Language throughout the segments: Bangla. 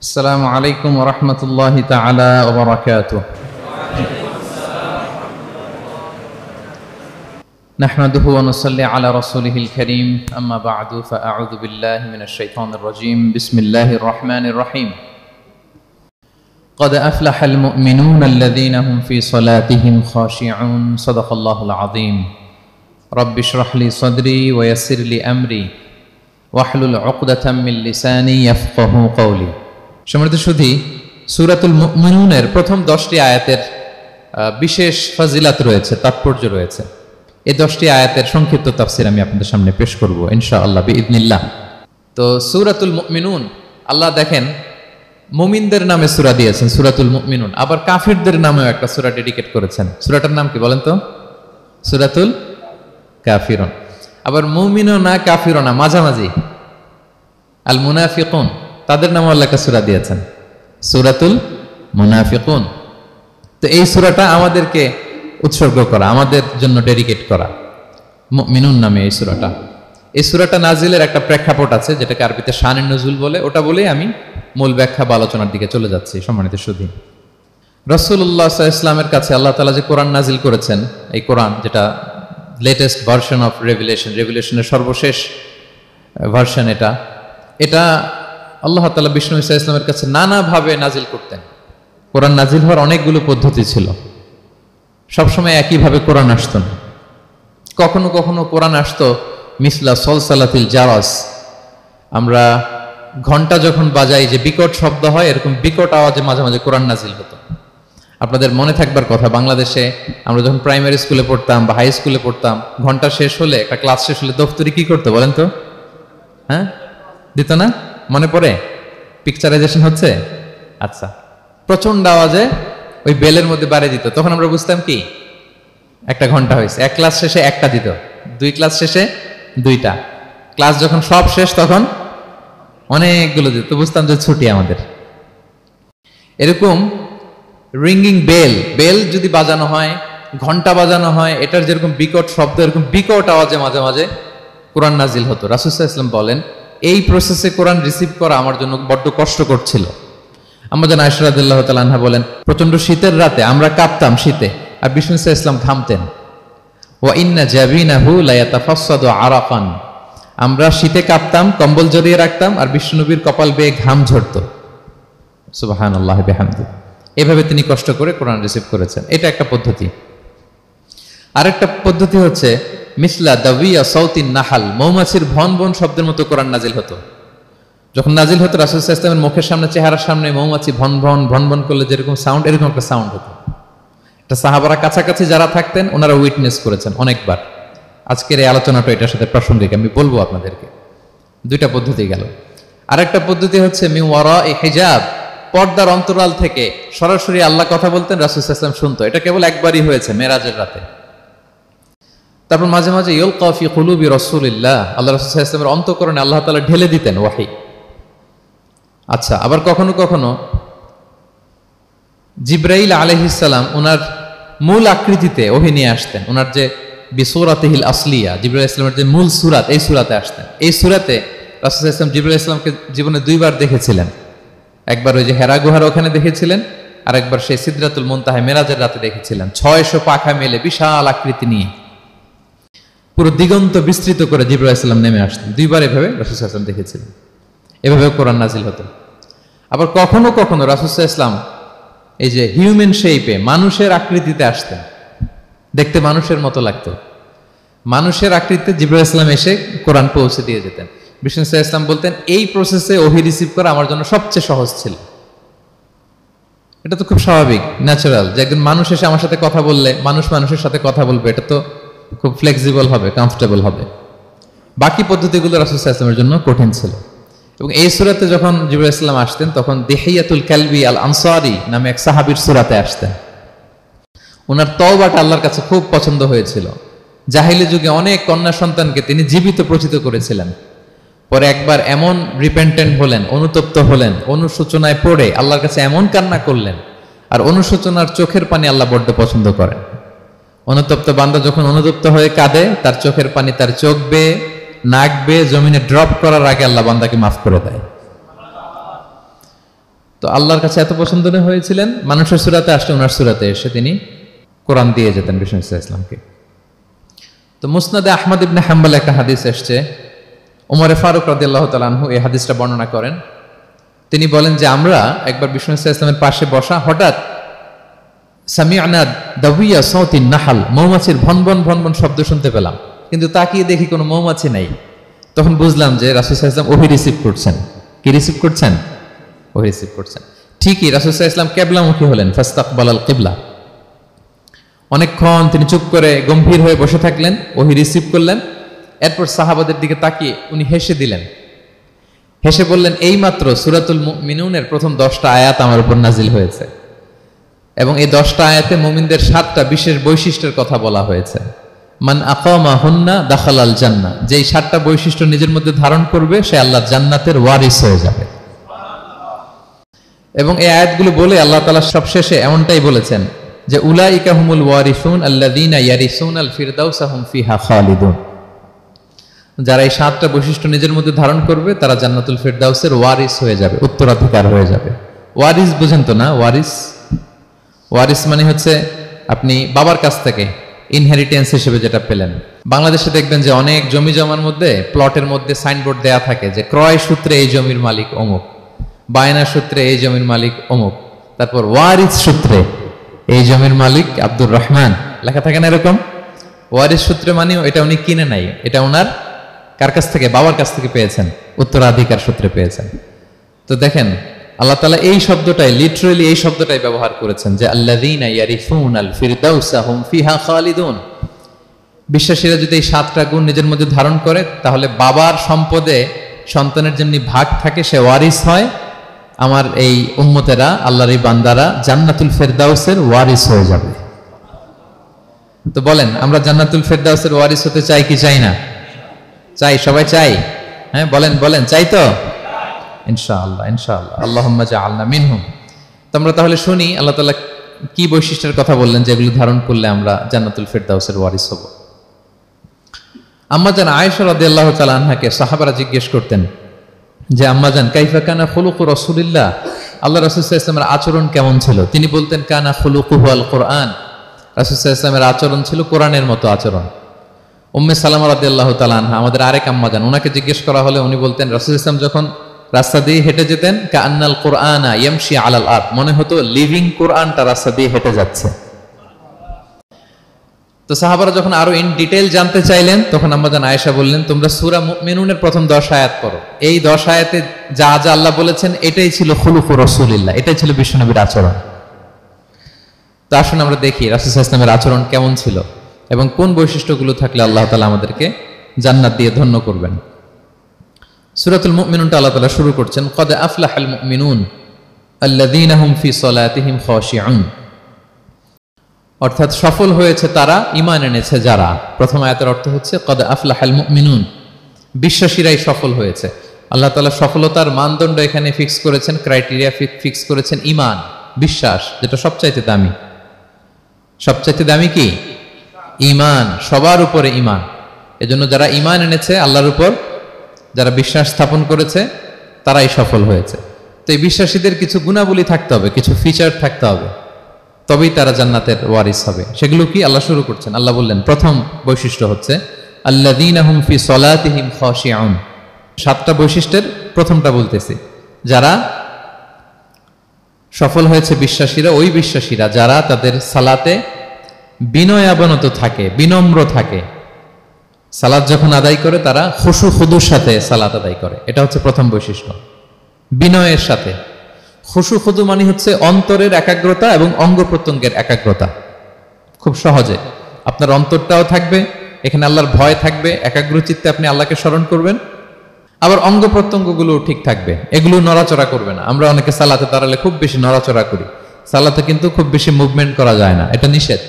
السلام عليكم ورحمة الله تعالى وبركاته. نحمده ونصلي على رسوله الكريم. أما بعد فأعوذ بالله من الشيطان الرجيم. بسم الله الرحمن الرحيم. قد أفلح المؤمنون الذين هم في صلاتهم خاشعون. صدق الله العظيم. رب اشرح لي صدري ويسر لي أمري واحلل عقدة من لساني يفقهوا قولي. সম্মানিত সুধী, সূরাতুল মুমিনুনের প্রথম 10টি আয়াতের বিশেষ ফজিলত রয়েছে, তাৎপর্য রয়েছে। এই 10টি আয়াতের সংক্ষিপ্ত তাফসীর আমি আপনাদের সামনে পেশ করব ইনশাআল্লাহ বিইذنিল্লাহ। তো সূরাতুল মুমিনুন, আল্লাহ দেখেন মুমিনদের নামে সূরা দিয়েছেন সূরাতুল মুমিনুন, আবার কাফিরদের নামেও একটা সূরা ডেডিকেট করেছেন। সূরাটার নাম কি বলেন তো? সূরাতুল কাফিরুন। আবার মুমিনুন না কাফিরুন না, মাঝামাঝি আল মুনাফিকুন, তাদের নামে আল্লাহ একটা সূরা দিয়েছেন সূরাতুল মুনাফিকুন। তো এই সূরাটা আমাদেরকে উৎসর্গ করা, আমাদের জন্য ডেডিকেট করা, মুমিনুন নামে এই সূরাটা। এই সূরাটা নাজিলের একটা প্রেক্ষাপট আছে, যেটাকে আরবিতে শানে নুজুল বলে। ওটা বলেই আমি মূল ব্যাখ্যা বা আলোচনার দিকে চলে যাচ্ছি। সম্মানিত সুধী, রাসূলুল্লাহ সাল্লাল্লাহু আলাইহি ওয়াসাল্লামের কাছে আল্লাহ তাআলা যে কোরআন নাজিল করেছেন, এই কোরআন যেটা লেটেস্ট ভার্সন অফ রেভিলেশনের সর্বশেষ ভার্সন, এটা আল্লাহ তাআলা বিষ্ণু ঈসা ইসলামের কাছে নানাভাবে নাজিল করতেন। কোরআন নাজিল হওয়ার অনেকগুলো পদ্ধতি ছিল, সবসময় একইভাবে কোরআন আসতো না। কখনো কখনো কোরআন আসতো মিসলা সলসালাতিল জারাস, আমরা ঘন্টা যখন বাজাই যে বিকট শব্দ হয়, এরকম বিকট আওয়াজে মাঝে মাঝে কোরআন নাজিল হতো। আপনাদের মনে থাকবার কথা, বাংলাদেশে আমরা যখন প্রাইমারি স্কুলে পড়তাম বা হাই স্কুলে পড়তাম, ঘন্টা শেষ হলে, একটা ক্লাস শেষ হলে দফতরি কি করতো বলেন তো? হ্যাঁ, দিত না? মনে পড়ে? পিকচারাইজেশন হচ্ছে? আচ্ছা, প্রচন্ড আওয়াজে ওই বেলের মধ্যে বাড়ি দিত। তখন আমরা বুঝতাম কি একটা ঘন্টা হয়েছে। এক ক্লাস শেষে একটা দিত, দুই ক্লাস শেষে দুইটা, ক্লাস যখন সব শেষ তখন অনেকগুলো দিত, বুঝতাম যে ছুটি আমাদের। এরকম রিঙ্গিং বেল যদি বাজানো হয়, ঘন্টা বাজানো হয়, এটার যেরকম বিকট শব্দ, এরকম বিকট আওয়াজে মাঝে মাঝে কোরআন নাজিল হতো। রাসূল সাল্লাল্লাহু আলাইহি ওয়াসাল্লাম বলেন, এই প্রসেসে কোরআন রিসিভ করা আমার জন্য বড্ড কষ্টকর ছিল। আমাদের আয়েশা রাদিয়াল্লাহু তাআলা আনহা বলেন, প্রচন্ড শীতের রাতে আমরা কাঁপতাম শীতে, আর বিষ্ণু সাল্লাল্লাহু আলাইহি ওয়াসাল্লাম ঘামতেন। ওয়া ইন্না জাবিনাহু লা ইয়াতাফাসসাদু আরাকান, আমরা শীতে কাঁপতাম, কম্বল জড়িয়ে রাখতাম, আর বিষ্ণুনবীর কপাল বেয়ে ঘাম ঝরতো। সুবহানাল্লাহি বিহামদিহি। এভাবে তিনি কষ্ট করে কোরআন রিসিভ করেছেন। এটা একটা পদ্ধতি। আরেকটা পদ্ধতি হচ্ছে মিসলা দাবিয়া সাউতিন নাহাল, মৌমাছির ভন ভন শব্দের মতো কোরআন নাজিল হতো। যখন নাজিল হতো, রাসূল সাল্লাল্লাহু আলাইহি ওয়াসাল্লামের মুখের সামনে, চেহারার সামনে মৌমাছি ভন ভন করলে যেরকম সাউন্ড, এরকম একটা সাউন্ড হতো। এটা সাহাবারা কাছাকাছি যারা থাকতেন ওনারা উইটনেস করেছেন অনেকবার। আজকের এই আলোচনাটা এটার সাথে প্রাসঙ্গিক, আমি বলবো আপনাদেরকে। দুইটা পদ্ধতি গেল। আরেকটা পদ্ধতি হচ্ছে মিন ওয়ারাই হিজাব, পর্দার অন্তরাল থেকে সরাসরি আল্লাহ কথা বলতেন, রাসূল সাল্লাল্লাহু আলাইহি ওয়াসাল্লাম শুনতো। এটা কেবল একবারই হয়েছে, মেরাজের রাতে। তারপর মাঝে মাঝে ইউলকা ফি কুলুবি রাসূলিল্লাহ, আল্লাহ রাসূল সাল্লাল্লাহু আলাইহি ওয়াসাল্লামের অন্তঃকরণে আল্লাহ তাআলা ঢেলে দিতেন ওয়াহি। আচ্ছা, আবার কখনো কখনো জিবরাইল আলাইহিস সালাম ওনার মূল আকৃতিতে ওহী নিয়ে আসতেন। ওনার যে বিসূরাতিহিল আসলিয়া, জিবরাইল আলাইহিস সালামের যে মূল সূরাত, এই সূরাতে আসতেন। এই সূরাতে রাসূল সাল্লাল্লাহু আলাইহি ওয়াসাল্লাম জিবরাইল আলাইহিস সালামকে জীবনে দুইবার দেখেছিলেন। একবার ওই যে হেরা গুহার ওখানে দেখেছিলেন, আর একবার সেই সিদরাতুল মুনতাহা মেরাজের রাতে দেখেছিলেন। 600 পাখা মেলে বিশাল আকৃতি নিয়ে পুরো দিগন্ত বিস্তৃত করে জিবরাইল আলাইহিস সালাম নেমে আসতেন। দুইবার এভাবে রাসূল সাল্লাল্লাহু আলাইহি ওয়াসাল্লাম দেখেছিলেন। এভাবে কোরআন নাজিল হতো। আবার কখনো কখনো রাসূল সাল্লাল্লাহু আলাইহি ওয়াসাল্লাম এই যে হিউম্যান শেপে, মানুষের আকৃতিতে আসতেন, দেখতে মানুষের মতো লাগতো। মানুষের আকৃতিতে জিবরাইল আলাইহিস সালাম এসে কোরআন পৌঁছে দিয়ে যেতেন। বিষ্ণু সাল্লাল্লাহু আলাইহি ওয়াসাল্লাম বলতেন, এই প্রসেসে ওহী রিসিভ করা আমার জন্য সবচেয়ে সহজ ছিল। এটা তো খুব স্বাভাবিক, ন্যাচারাল, যে একজন মানুষ এসে আমার সাথে কথা বললে, মানুষ মানুষের সাথে কথা বলবে, এটা তো খুব ফ্লেক্সিবল হবে, কমফোর্টেবল হবে। বাকি পদ্ধতিগুলো রাসূল সাল্লাল্লাহু আলাইহি ওয়াসাল্লামের জন্য কঠিন ছিল। এবং এই সূরাতে যখন জিবরাইল আলাইহিস সালাম আসতেন, তখন দিহিয়াতুল কালবি আল আনসারী নামে এক সাহাবীর সূরাতে আসতেন। ওনার তওবাটা আল্লাহর কাছে খুব পছন্দ হয়েছিল। জাহিলি যুগে অনেক কন্যা সন্তানকে তিনি জীবিত প্রচিত করেছিলেন। পরে একবার এমন রিপেন্টেন্ট হলেন, অনুতপ্ত হলেন, অনুশোচনায় পড়ে আল্লাহর কাছে এমন কান্না করলেন। আর অনুশোচনার চোখের পানি আল্লাহ বড্ড পছন্দ করেন। অনুতপ্ত বান্দা যখন অনুতপ্ত হয়ে কাঁদে, তার চোখের পানি তার চোখ বেয়ে, নাক বেয়ে জমিনে ড্রপ করার আগে আল্লাহ বান্দাকে মাফ করে দেয়। তো আল্লাহর কাছে এত পছন্দ হয়েছিলেন, মানুষের সূরাতে আসলে ওনার সূরাতে এসে তিনি কোরআন দিয়ে যেতেন বিষ্ণু ইসলামকে। তো মুসনাদে আহমদ ইবনে হাম্বল একটা হাদিস এসছে, ওমরে ফারুক রাদিয়াল্লাহু তাআলা আনহু এই হাদিসটা বর্ণনা করেন। তিনি বলেন যে আমরা একবার বিষ্ণু ইসলামের পাশে বসা, হঠাৎ সামি'না দাওয়িয়া সাউতিন নাহাল, মৌমাছির ভনভন ভনভন শব্দ শুনতে পেলাম, কিন্তু তাকিয়ে দেখি কোনো মৌমাছি নাই। তখন বুঝলাম যে রাসূল সাল্লাল্লাহু আলাইহি ওয়াসাল্লাম ওহী রিসিভ করছেন। কি রিসিভ করছেন? ওহী রিসিভ করছেন। ঠিকই রাসূল সাল্লাল্লাহু আলাইহি ওয়াসাল্লাম কিবলামুখী হলেন, ফাস্তাকবালাল কিবলা। অনেকক্ষণ তিনি চুপ করে গম্ভীর হয়ে বসে থাকলেন, ওহী রিসিভ করলেন। এরপর সাহাবাদের দিকে তাকিয়ে উনি হেসে দিলেন, হেসে বললেন, এইমাত্র সূরাতুল মুমিনুনের প্রথম 10টা আয়াত আমার উপর নাজিল হয়েছে, এবং এই 10টা আয়াতে মুমিনদের 7টা বিশেষ বৈশিষ্ট্যের কথা বলা হয়েছে। মান আকামা হুন্না দাখালাল জান্নাহ, যেই 7টা বৈশিষ্ট্য নিজের মধ্যে ধারণ করবে সে আল্লাহর জান্নাতের ওয়ারিস হয়ে যাবে। এবং এই আয়াতগুলো বলে আল্লাহ তাআলা সবশেষে এমনটাই বলেছেন যে উলাইকা হুমুল ওয়ারিসুন আল্লাযীনা ইয়ারিসুনাল ফিরদাউসা হুম ফিহা খালিদুন, যারা এই 7টা বৈশিষ্ট্য নিজের মধ্যে ধারণ করবে তারা জান্নাতুল ফিরদাউসের ওয়ারিস হয়ে যাবে, উত্তরাধিকার হয়ে যাবে। ওয়ারিস বুঝেন তো না? ওয়ারিস, ওয়ারিস মানে হচ্ছে আপনি বাবার কাছ থেকে ইনহেরিটেন্স হিসেবে যেটা পেলেন। বাংলাদেশে দেখবেন যে অনেক জমি জমার মধ্যে প্লটের মধ্যে সাইনবোর্ড দেয়া থাকে যে ক্রয় সূত্রে এই জমির মালিক অমুক, বায়না সূত্রে এই জমির মালিক অমুক, তারপর ওয়ারিস সূত্রে এই জমির মালিক আব্দুর রহমান লেখা থাকে না এরকম। ওয়ারিস সূত্রে মানে এটা উনি কিনে নাই, এটা ওনার কার কাছ থেকে? বাবার কাছ থেকে পেয়েছেন, উত্তরাধিকার সূত্রে পেয়েছেন। তো দেখেন আল্লাহ তাআলা এই শব্দটাই, লিটারালি এই শব্দটাই ব্যবহার করেছেন যে আল্লাযীনা ইয়ারিসুনাল ফিরদাউসা হুম ফিহা খালিদুন। বিশ্বাসীরা যদি এই 7টা গুণ নিজের মধ্যে ধারণ করে তাহলে বাবার সম্পদে সন্তানের যেমনি ভাগ থাকে সে ওয়ারিস হয়, আমার এই উম্মতেরা, আল্লাহর এই বান্দারা জান্নাতুল ফিরদাউসের ওয়ারিস হয়ে যাবে। তো বলেন আমরা জান্নাতুল ফিরদাউসের ওয়ারিস হতে চাই কি চাই না? চাই, সবাই চাই। হ্যাঁ বলেন বলেন, চাই তো? ইনশাআল্লাহ ইনশাআল্লাহ, আল্লাহুম্মা জাআলনা মিনহুম। তোমরা তাহলে শুনি আল্লাহ তাআলা কি বৈশিষ্ট্যের কথা বললেন যেগুলো ধারণ করলে আমরা জান্নাতুল ফিরদাউসের ওয়ারিস হব। আম্মা জান আয়েশা রাদিয়াল্লাহু তাআলা আনহাকে সাহাবারা জিজ্ঞেস করতেন যে আম্মা জান কাইফা কানা খুলুকু রাসূলিল্লাহ, আল্লাহ রাসূল সাল্লাল্লাহু আলাইহি ওয়াসাল্লামের আচরণ কেমন ছিল? তিনি বলতেন কানা খুলুকুহু আল কুরআন, রাসূল সাল্লাল্লাহু আলাইহি ওয়াসাল্লামের আচরণ ছিল কোরআনের মতো আচরণ। উম্মে সালামা রাদিয়াল্লাহু তাআলা আনহা আমাদের আরেক আম্মা জান, ওনাকে জিজ্ঞেস করা হলে উনি বলতেন রাসূল সাল্লাল্লাহু আলাইহি ওয়াসাল্লাম যখন রাস্তা দিয়ে হেঁটে যেতেন কাআন্নাল কুরআনা ইয়ামশি আলাল আরদ, মনে হতো লিভিং কোরআনটা রাস্তা দিয়ে হেঁটে যাচ্ছে। তো সাহাবারা যখন আরো ইন ডিটেইল জানতে চাইলেন তখন আম্মা জান আয়েশা বললেন তোমরা সূরা মুমিনুনের প্রথম 10 আয়াত পড়ো, এই 10 আয়াতে যা যা আল্লাহ বলেছেন এটাই ছিল খুলুকু রাসূলিল্লাহ, এটাই ছিল বিশ্বনবীর আচরণ। তো আসুন আমরা দেখি রাসূল সাল্লাল্লাহু আলাইহি ওয়াসাল্লামের আচরণ কেমন ছিল এবং কোন বৈশিষ্ট্যগুলো থাকলে আল্লাহ তাআলা আমাদেরকে জান্নাত দিয়ে ধন্য করবেন। সূরাতুল মুমিনুনটা আল্লাহ তাআলা শুরু করছেন ক্বাদ আফলাহাল মুমিনুন আল্লাযীনা হুম ফি সালাতিহিম খাশিউন, অর্থাৎ সফল হয়েছে তারা, ঈমান এনেছে যারা। প্রথম আয়াতের অর্থ হচ্ছে ক্বাদ আফলাহাল মুমিনুন, বিশ্বাসীরাই সফল হয়েছে। আল্লাহ তাআলা সফলতার মানদণ্ড এখানে ফিক্স করেছেন, ক্রাইটেরিয়া ফিক্স করেছেন ঈমান, বিশ্বাস, যেটা সবচাইতে দামি। সবচাইতে দামি কি? ঈমান, সবার উপরে ঈমান। এজন্য যারা ঈমান এনেছে আল্লাহর উপর, যারা বিশ্বাস স্থাপন করেছে তারাই সফল হয়েছে। তো এই বিশ্বাসীদের কিছু গুণাবলী থাকতে হবে, কিছু ফিচার থাকতে হবে, তবেই তারা জান্নাতের ওয়ারিস হবে। সেগুলো কি আল্লাহ শুরু করছেন। আল্লাহ বললেন প্রথম বৈশিষ্ট্য হচ্ছে আল্লাযীনা হুম ফি সালাতিহিম খাশিউন। 7টা বৈশিষ্ট্যের প্রথমটা বলতেছি, যারা সফল হয়েছে বিশ্বাসীরা, ওই বিশ্বাসীরা যারা তাদের সালাতে বিনয়াবনত থাকে, বিনম্র থাকে। সালাত যখন আদায় করে তারা খুশু খুদুর সাথে সালাত আদায় করে, এটা হচ্ছে প্রথম বৈশিষ্ট্য, বিনয়ের সাথে। খুশু খুদু মানে হচ্ছে অন্তরের একাগ্রতা এবং অঙ্গ প্রত্যঙ্গের একাগ্রতা। খুব সহজে আপনার অন্তরটাও থাকবে, এখানে আল্লাহর ভয় থাকবে, একাগ্র চিত্তে আপনি আল্লাহকে স্মরণ করবেন, আবার অঙ্গ প্রত্যঙ্গগুলো ঠিক থাকবে, এগুলো নড়াচড়া করবে না। আমরা অনেকে সালাতে দাঁড়ালে খুব বেশি নড়াচড়া করি, সালাতে কিন্তু খুব বেশি মুভমেন্ট করা যায় না, এটা নিষেধ।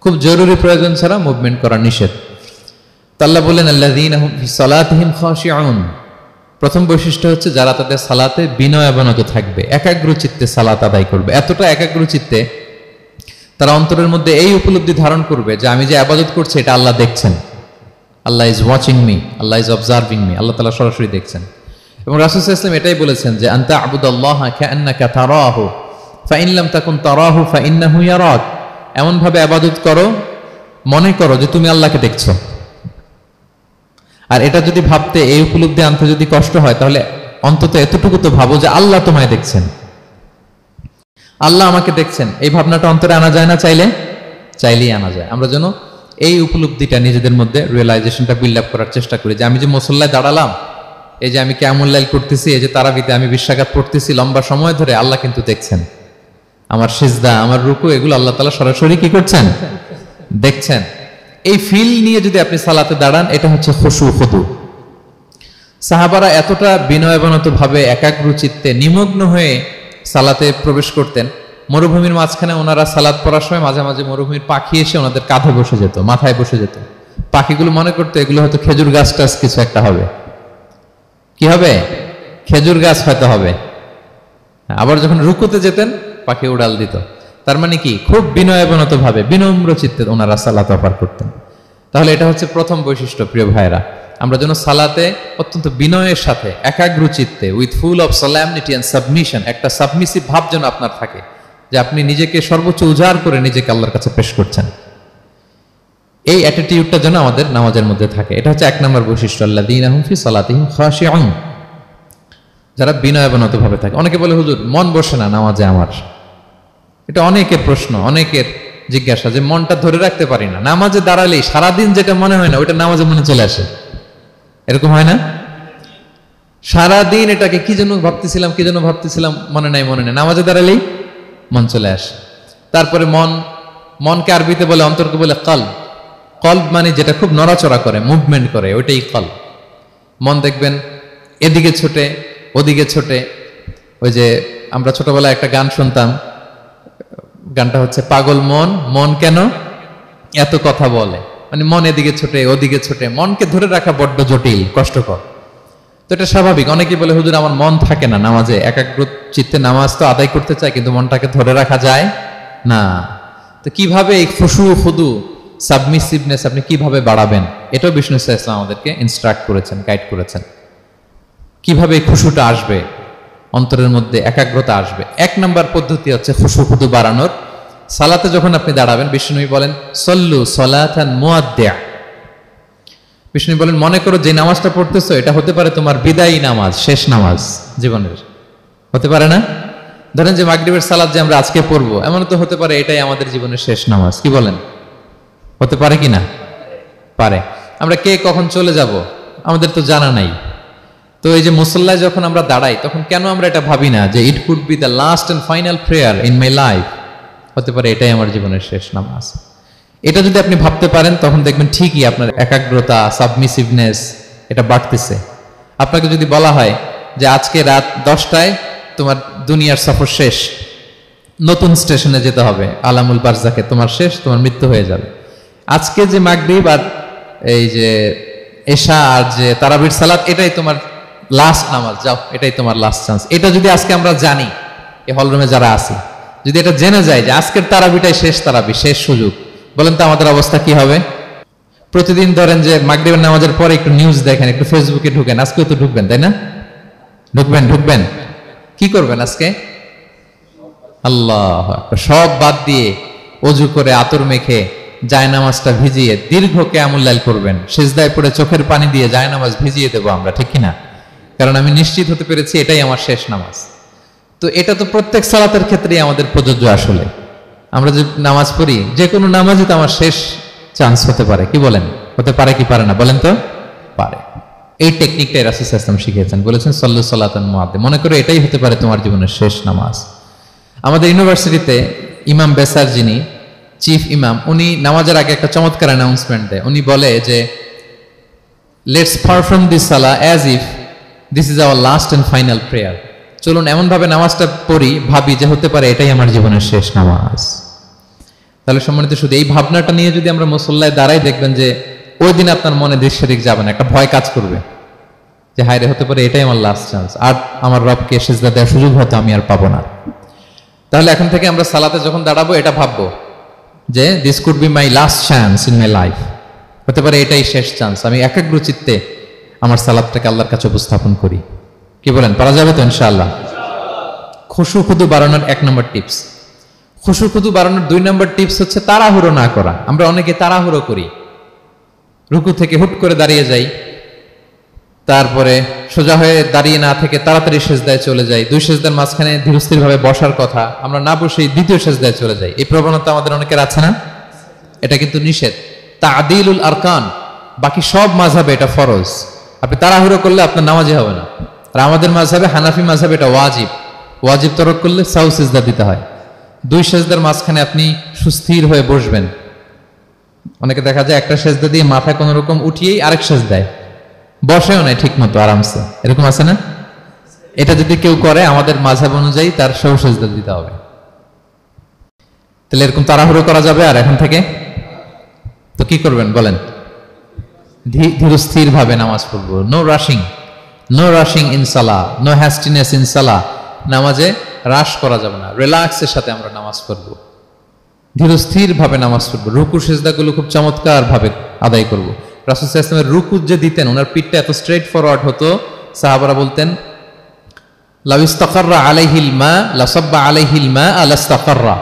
খুব জরুরি প্রয়োজন ছাড়া মুভমেন্ট করা নিষেধ। আল্লাহ বলেন আল্লাযীনা হুম ফি সালাতিহিম খাশিউন, প্রথম বৈশিষ্ট্য হচ্ছে যারা তাদের সালাতে বিনয়াবনত থাকবে, একাগ্র চিত্তে সালাত আদায় করবে। এতটা একাগ্র চিত্তে তারা অন্তরের মধ্যে এই উপলব্ধি ধারণ করবে যে আমি যে ইবাদত করছি এটা আল্লাহ দেখছেন, Allah is watching me, Allah is observing me, আল্লাহ তাআলা সরাসরি দেখছেন। এবং রাসূল সাল্লাল্লাহু আলাইহি ওয়াসাল্লাম এটাই বলেছেন যে আনতা আবুদাল্লাহা কাআন্নাকা তারাহু ফাইন লাম তাকুন তারাহু ফাইন্নাহু ইয়ারাক। এমন ভাবে ইবাদত করো মনে করো যে তুমি আল্লাহকে দেখছো। আর এটা যদি ভাবতে, এই উপলব্ধি আনতে যদি কষ্ট হয়, তাহলে অন্তত এতটুকু তো ভাবো যে আল্লাহ তোমায় দেখছেন, আল্লাহ আমাকে দেখছেন। এই ভাবনাটা অন্তরে আনা যায় না? চাইলেই আনা যায়। আমরা যেন এই উপলব্ধিটা নিজেদের মধ্যে, রিয়েলাইজেশনটা বিল্ড আপ করার চেষ্টা করি যে আমি যে মুসল্লায় দাঁড়ালাম, এই যে আমি কিয়ামুল লাইল করতেছি, এই যে তারাবিতে আমি 20 রাকাত পড়তেছি লম্বা সময় ধরে, আল্লাহ কিন্তু দেখছেন। আমার সিজদা, আমার রুকু, এগুলো আল্লাহ তাআলা সরাসরি কি করছেন? দেখছেন। এই ফিল নিয়ে যদি আপনি সালাতে দাঁড়ান, এটা হচ্ছে খুশু খুদু। সাহাবারা এতটা বিনয়বনত ভাবে একাগ্র চিত্তে নিমগ্ন হয়ে সালাতে প্রবেশ করতেন, মরুভূমির মাঝখানে ওনারা সালাত পড়ার সময় মাঝে মাঝে মরুভূমির পাখি এসে ওনাদের কাঁধে বসে যেত, মাথায় বসে যেত। পাখিগুলো মনে করতো এগুলো হয়তো খেজুর গাছ টাছ কিছু একটা হবে। কি হবে? খেজুর গাছ হয়তো হবে। আবার যখন রুকুতে যেতেন, পাখি উড়াল দিত। তার মানে কি, খুব বিনয়বনত ভাবে, বিনম্র চিত্তে ওনারা সালাত পার করতেন। তাহলে এটা হচ্ছে প্রথম বৈশিষ্ট্য। প্রিয় ভাইরা, আমরা যেন সালাতে অত্যন্ত বিনয়ের সাথে, একাগ্র চিত্তে, with full of solemnity and submission, একটা সাবমিসিভ ভাব যেন আপনার থাকে, যে আপনি নিজেকে সর্বোচ্চ উজাড় করে নিজেকে আল্লাহর কাছে পেশ করছেন। এই অ্যাটিটিউডটা যেন আমাদের নামাজের মধ্যে থাকে। এটা হচ্ছে 1 নম্বর বৈশিষ্ট্য, আল্লাযীনা হুম ফি সালাতিহিম খাশিউন, যারা বিনয়বনত ভাবে থাকে। অনেকে বলে, হুজুর মন বসে না নামাজে আমার। এটা অনেকের প্রশ্ন, অনেকের জিজ্ঞাসা, যে মনটা ধরে রাখতে পারি না, নামাজে দাঁড়ালেই সারাদিন যেটা মনে হয় না ওইটা নামাজে মনে চলে আসে। এরকম হয় না? সারাদিন এটাকে কি যেন ভাবতেছিলাম মনে নাই, নামাজে দাঁড়ালেই মন চলে আসে। তারপরে মনকে আরবিতে বলে, অন্তরকে বলে কলব। কলব মানে যেটা খুব নড়াচড়া করে, মুভমেন্ট করে, ওইটাই কলব। মন দেখবেন এদিকে ছোটে, ওদিকে ছোটে। ওই যে আমরা ছোটবেলায় একটা গান শুনতাম, গানটা হচ্ছে পাগল মন, মন কেন এত কথা বলে। মানে মন এদিকে ছোটে, ওদিকে ছোটে, মনকে ধরে রাখা বড্ড জটিল, কষ্টকর। তো এটা স্বাভাবিক। অনেকেই বলে, হুজুর আমার মন থাকে না নামাজে, একাগ্র চিত্তে নামাজ তো আদায় করতে চাই, কিন্তু মনটাকে ধরে রাখা যায় না। তো কিভাবে এই খুশু খুদু, সাবমিসিভনেস আপনি কিভাবে বাড়াবেন, এটাও বিষ্ণু ইসলাম আমাদেরকে ইনস্ট্রাক্ট করেছেন, গাইড করেছেন। কিভাবে এই খুশুটা আসবে, অন্তরের মধ্যে একাগ্রতা আসবে। 1 নম্বর পদ্ধতি হচ্ছে খুশু খুদু বাড়ানোর। সালাতে যখন আপনি দাঁড়াবেন, বিষ্ণু বলেন সল্লু সলাতান মুআদ্দিয়া। বিষ্ণু বলেন, মনে করো যে নামাজটা পড়তেছো এটা হতে পারে তোমার বিদায়ী নামাজ, শেষ নামাজ জীবনের। হতে পারে না? ধরেন যে মাগরিবের সালাত যে আমরা আজকে পড়বো, এমন তো হতে পারে এটাই আমাদের জীবনের শেষ নামাজ। কি বলেন? হতে পারে কি না? পারে। আমরা কে কখন চলে যাব আমাদের তো জানা নাই। তো এই যে মুসল্লায় যখন আমরা দাঁড়াই, তখন কেন আমরা এটা ভাবি না যে it could be the last and final prayer in my life? হতে পারে এটাই আমার জীবনের শেষ নামাজ। এটা যদি আপনি ভাবতে পারেন, তখন দেখবেন ঠিকই আপনার একাগ্রতা, সাবমিসিভনেস এটা বাড়তেছে। আপনাকে যদি বলা হয় যে আজকে রাত 10টায় তোমার দুনিয়ার সফর শেষ, নতুন স্টেশনে যেতে হবে, আলামুল বারজাকে, তোমার শেষ, তোমার মৃত্যু হয়ে যাবে। আজকে যে মাগরিব আর এই যে এশা আর যে তারাবির সালাত, এটাই তোমার লাস্ট নামাজ, যাও এটাই তোমার লাস্ট চান্স। এটা যদি আজকে আমরা জানি, এই হলরুমে যারা আছি, যদি এটা জেনে যায় যে আজকের তারাবিটাই শেষ তারাবি, শেষ সুযোগ, বলেন তো আমাদের অবস্থা কি হবে? প্রতিদিন ধরেন যে মাগরিবের নামাজের পরে একটু নিউজ দেখেন, একটু ফেসবুকে ঢুকেন, আজকেও তো ঢুকবেন, তাই না? ঢুকবেন। কি করবেন আজকে? আল্লাহ, সব বাদ দিয়ে অজু করে আতর মেখে জায়নামাজটা ভিজিয়ে দীর্ঘ কিয়ামুল লাইল করবেন। সিজদায় পড়ে চোখের পানি দিয়ে জায়নামাজ ভিজিয়ে দেবো আমরা, ঠিক কিনা? কারণ আমি নিশ্চিত হতে পেরেছি এটাই আমার শেষ নামাজ। তো এটা তো প্রত্যেক সালাতের ক্ষেত্রেই আমাদের প্রযোজ্য। আসলে আমরা যে নামাজ পড়ি, যে কোনো নামাজই তো আমার শেষ চান্স হতে পারে। কি বলেন? হতে পারে কি পারে না? বলেন তো। পারে। এই টেকনিকটাই রাসূল সাল্লাল্লাহু আলাইহি ওয়াসাল্লাম শিখিয়েছেন, বলেছেন সল্লু সালাতান মুআদ্দিয়া। মনে করো এটাই হতে পারে তোমার জীবনের শেষ নামাজ। আমাদের ইউনিভার্সিটিতে ইমাম বেসার, যিনি চিফ ইমাম, উনি নামাজের আগে একটা চমৎকার অ্যানাউন্সমেন্ট দেয়। উনি বলে যে লেটস পারফর্ম দিস সালাহ as if this is our last and final prayer. চলুন এমন ভাবে নামাজটা পড়ি, ভাবি যে হতে পারে এটাই আমার জীবনের শেষ নামাজ। তাহলে সম্মানিত, শুধু এই ভাবনাটা নিয়ে যদি আমরা মুসল্লায় দাঁড়াই, দেখবেন যে ওই দিন আপনার মনে দিক সেদিক যাবে না, একটা ভয় কাজ করবে যে হায়রে, হতে পারে এটাই আমার লাস্ট চান্স, আর আমার রবকে সিজদা দেওয়ার সুযোগ হয়তো আমি আর পাবো না। তাহলে এখন থেকে আমরা সালাতে যখন দাঁড়াবো, এটা ভাববো যে this could be my last chance in my life. হতে পারে এটাই শেষ চান্স, আমি একাগ্র চিত্তে আমার সালাতটাকে আল্লাহর কাছে উপস্থাপন করি। কি বলেন, পারা যাবে তো ইনশাআল্লাহ? খুশু খুদু বাড়ানোর 1 নম্বর টিপস। খুশু খুদু বাড়ানোর 2 নম্বর টিপস হচ্ছে তাড়াহুড়ো না করা। আমরা অনেকে তাড়াহুড়ো করি, রুকু থেকে হুট করে দাঁড়িয়ে যাই, তারপরে সোজা হয়ে দাঁড়িয়ে না থেকে তাড়াতাড়ি সেজদায় চলে যাই, 2 সেজদার মাঝখানে ধীরস্থির ভাবে বসার কথা, আমরা না বসেই 2য় সেজদায় চলে যাই। এই প্রবণতা আমাদের অনেকের আছে না? এটা কিন্তু নিষেধ। তা'দিলুল আরকান, বাকি সব মাযহাবে এটা ফরজ। আপনি তাড়াহুড়ো করলে আপনার নামাজই হবে না। আর আমাদের মাযহাবে, হানাফি মাযহাবে এটা ওয়াজিব। ওয়াজিব তরক করলে সাউ সিজদা দিতে হয়। 2 সেজদার মাঝখানে আপনি সুস্থির হয়ে বসবেন। অনেকে দেখা যায় একটা সেজদা দিয়ে মাথা কোনো রকম উঠিয়েই আরেক সেজদায় বসেও নাই ঠিক মতো আরামসে, এরকম আছে না? এটা যদি কেউ করে আমাদের মাযহাব অনুযায়ী তার সাউ সিজদা দিতে হবে। তাহলে এরকম তাড়াহুড়ো করা যাবে? আর এখন থেকে তো কি করবেন বলেন? ধীরস্থির ভাবে নামাজ পড়বো। No rushing, no rushing in salah, no hastiness in salah. নামাজে রাশ করা যাবে না, রিল্যাক্সের সাথে আমরা নামাজ পড়বো, ধীরস্থির ভাবে নামাজ পড়বো। রুকু সিজদাগুলো খুব চমৎকার ভাবে আদায় করব। রাসূল সাল্লাল্লাহু আলাইহি ওয়াসাল্লামের রুকু যে দিতেন, ওনার পিঠটা এত স্ট্রেট ফরওয়ার্ড হতো, সাহাবারা বলতেন লাউ ইস্তাকাররা আলাইহিল মা লাসাব্বা আলাইহিল মা আলাস্তাকাররা।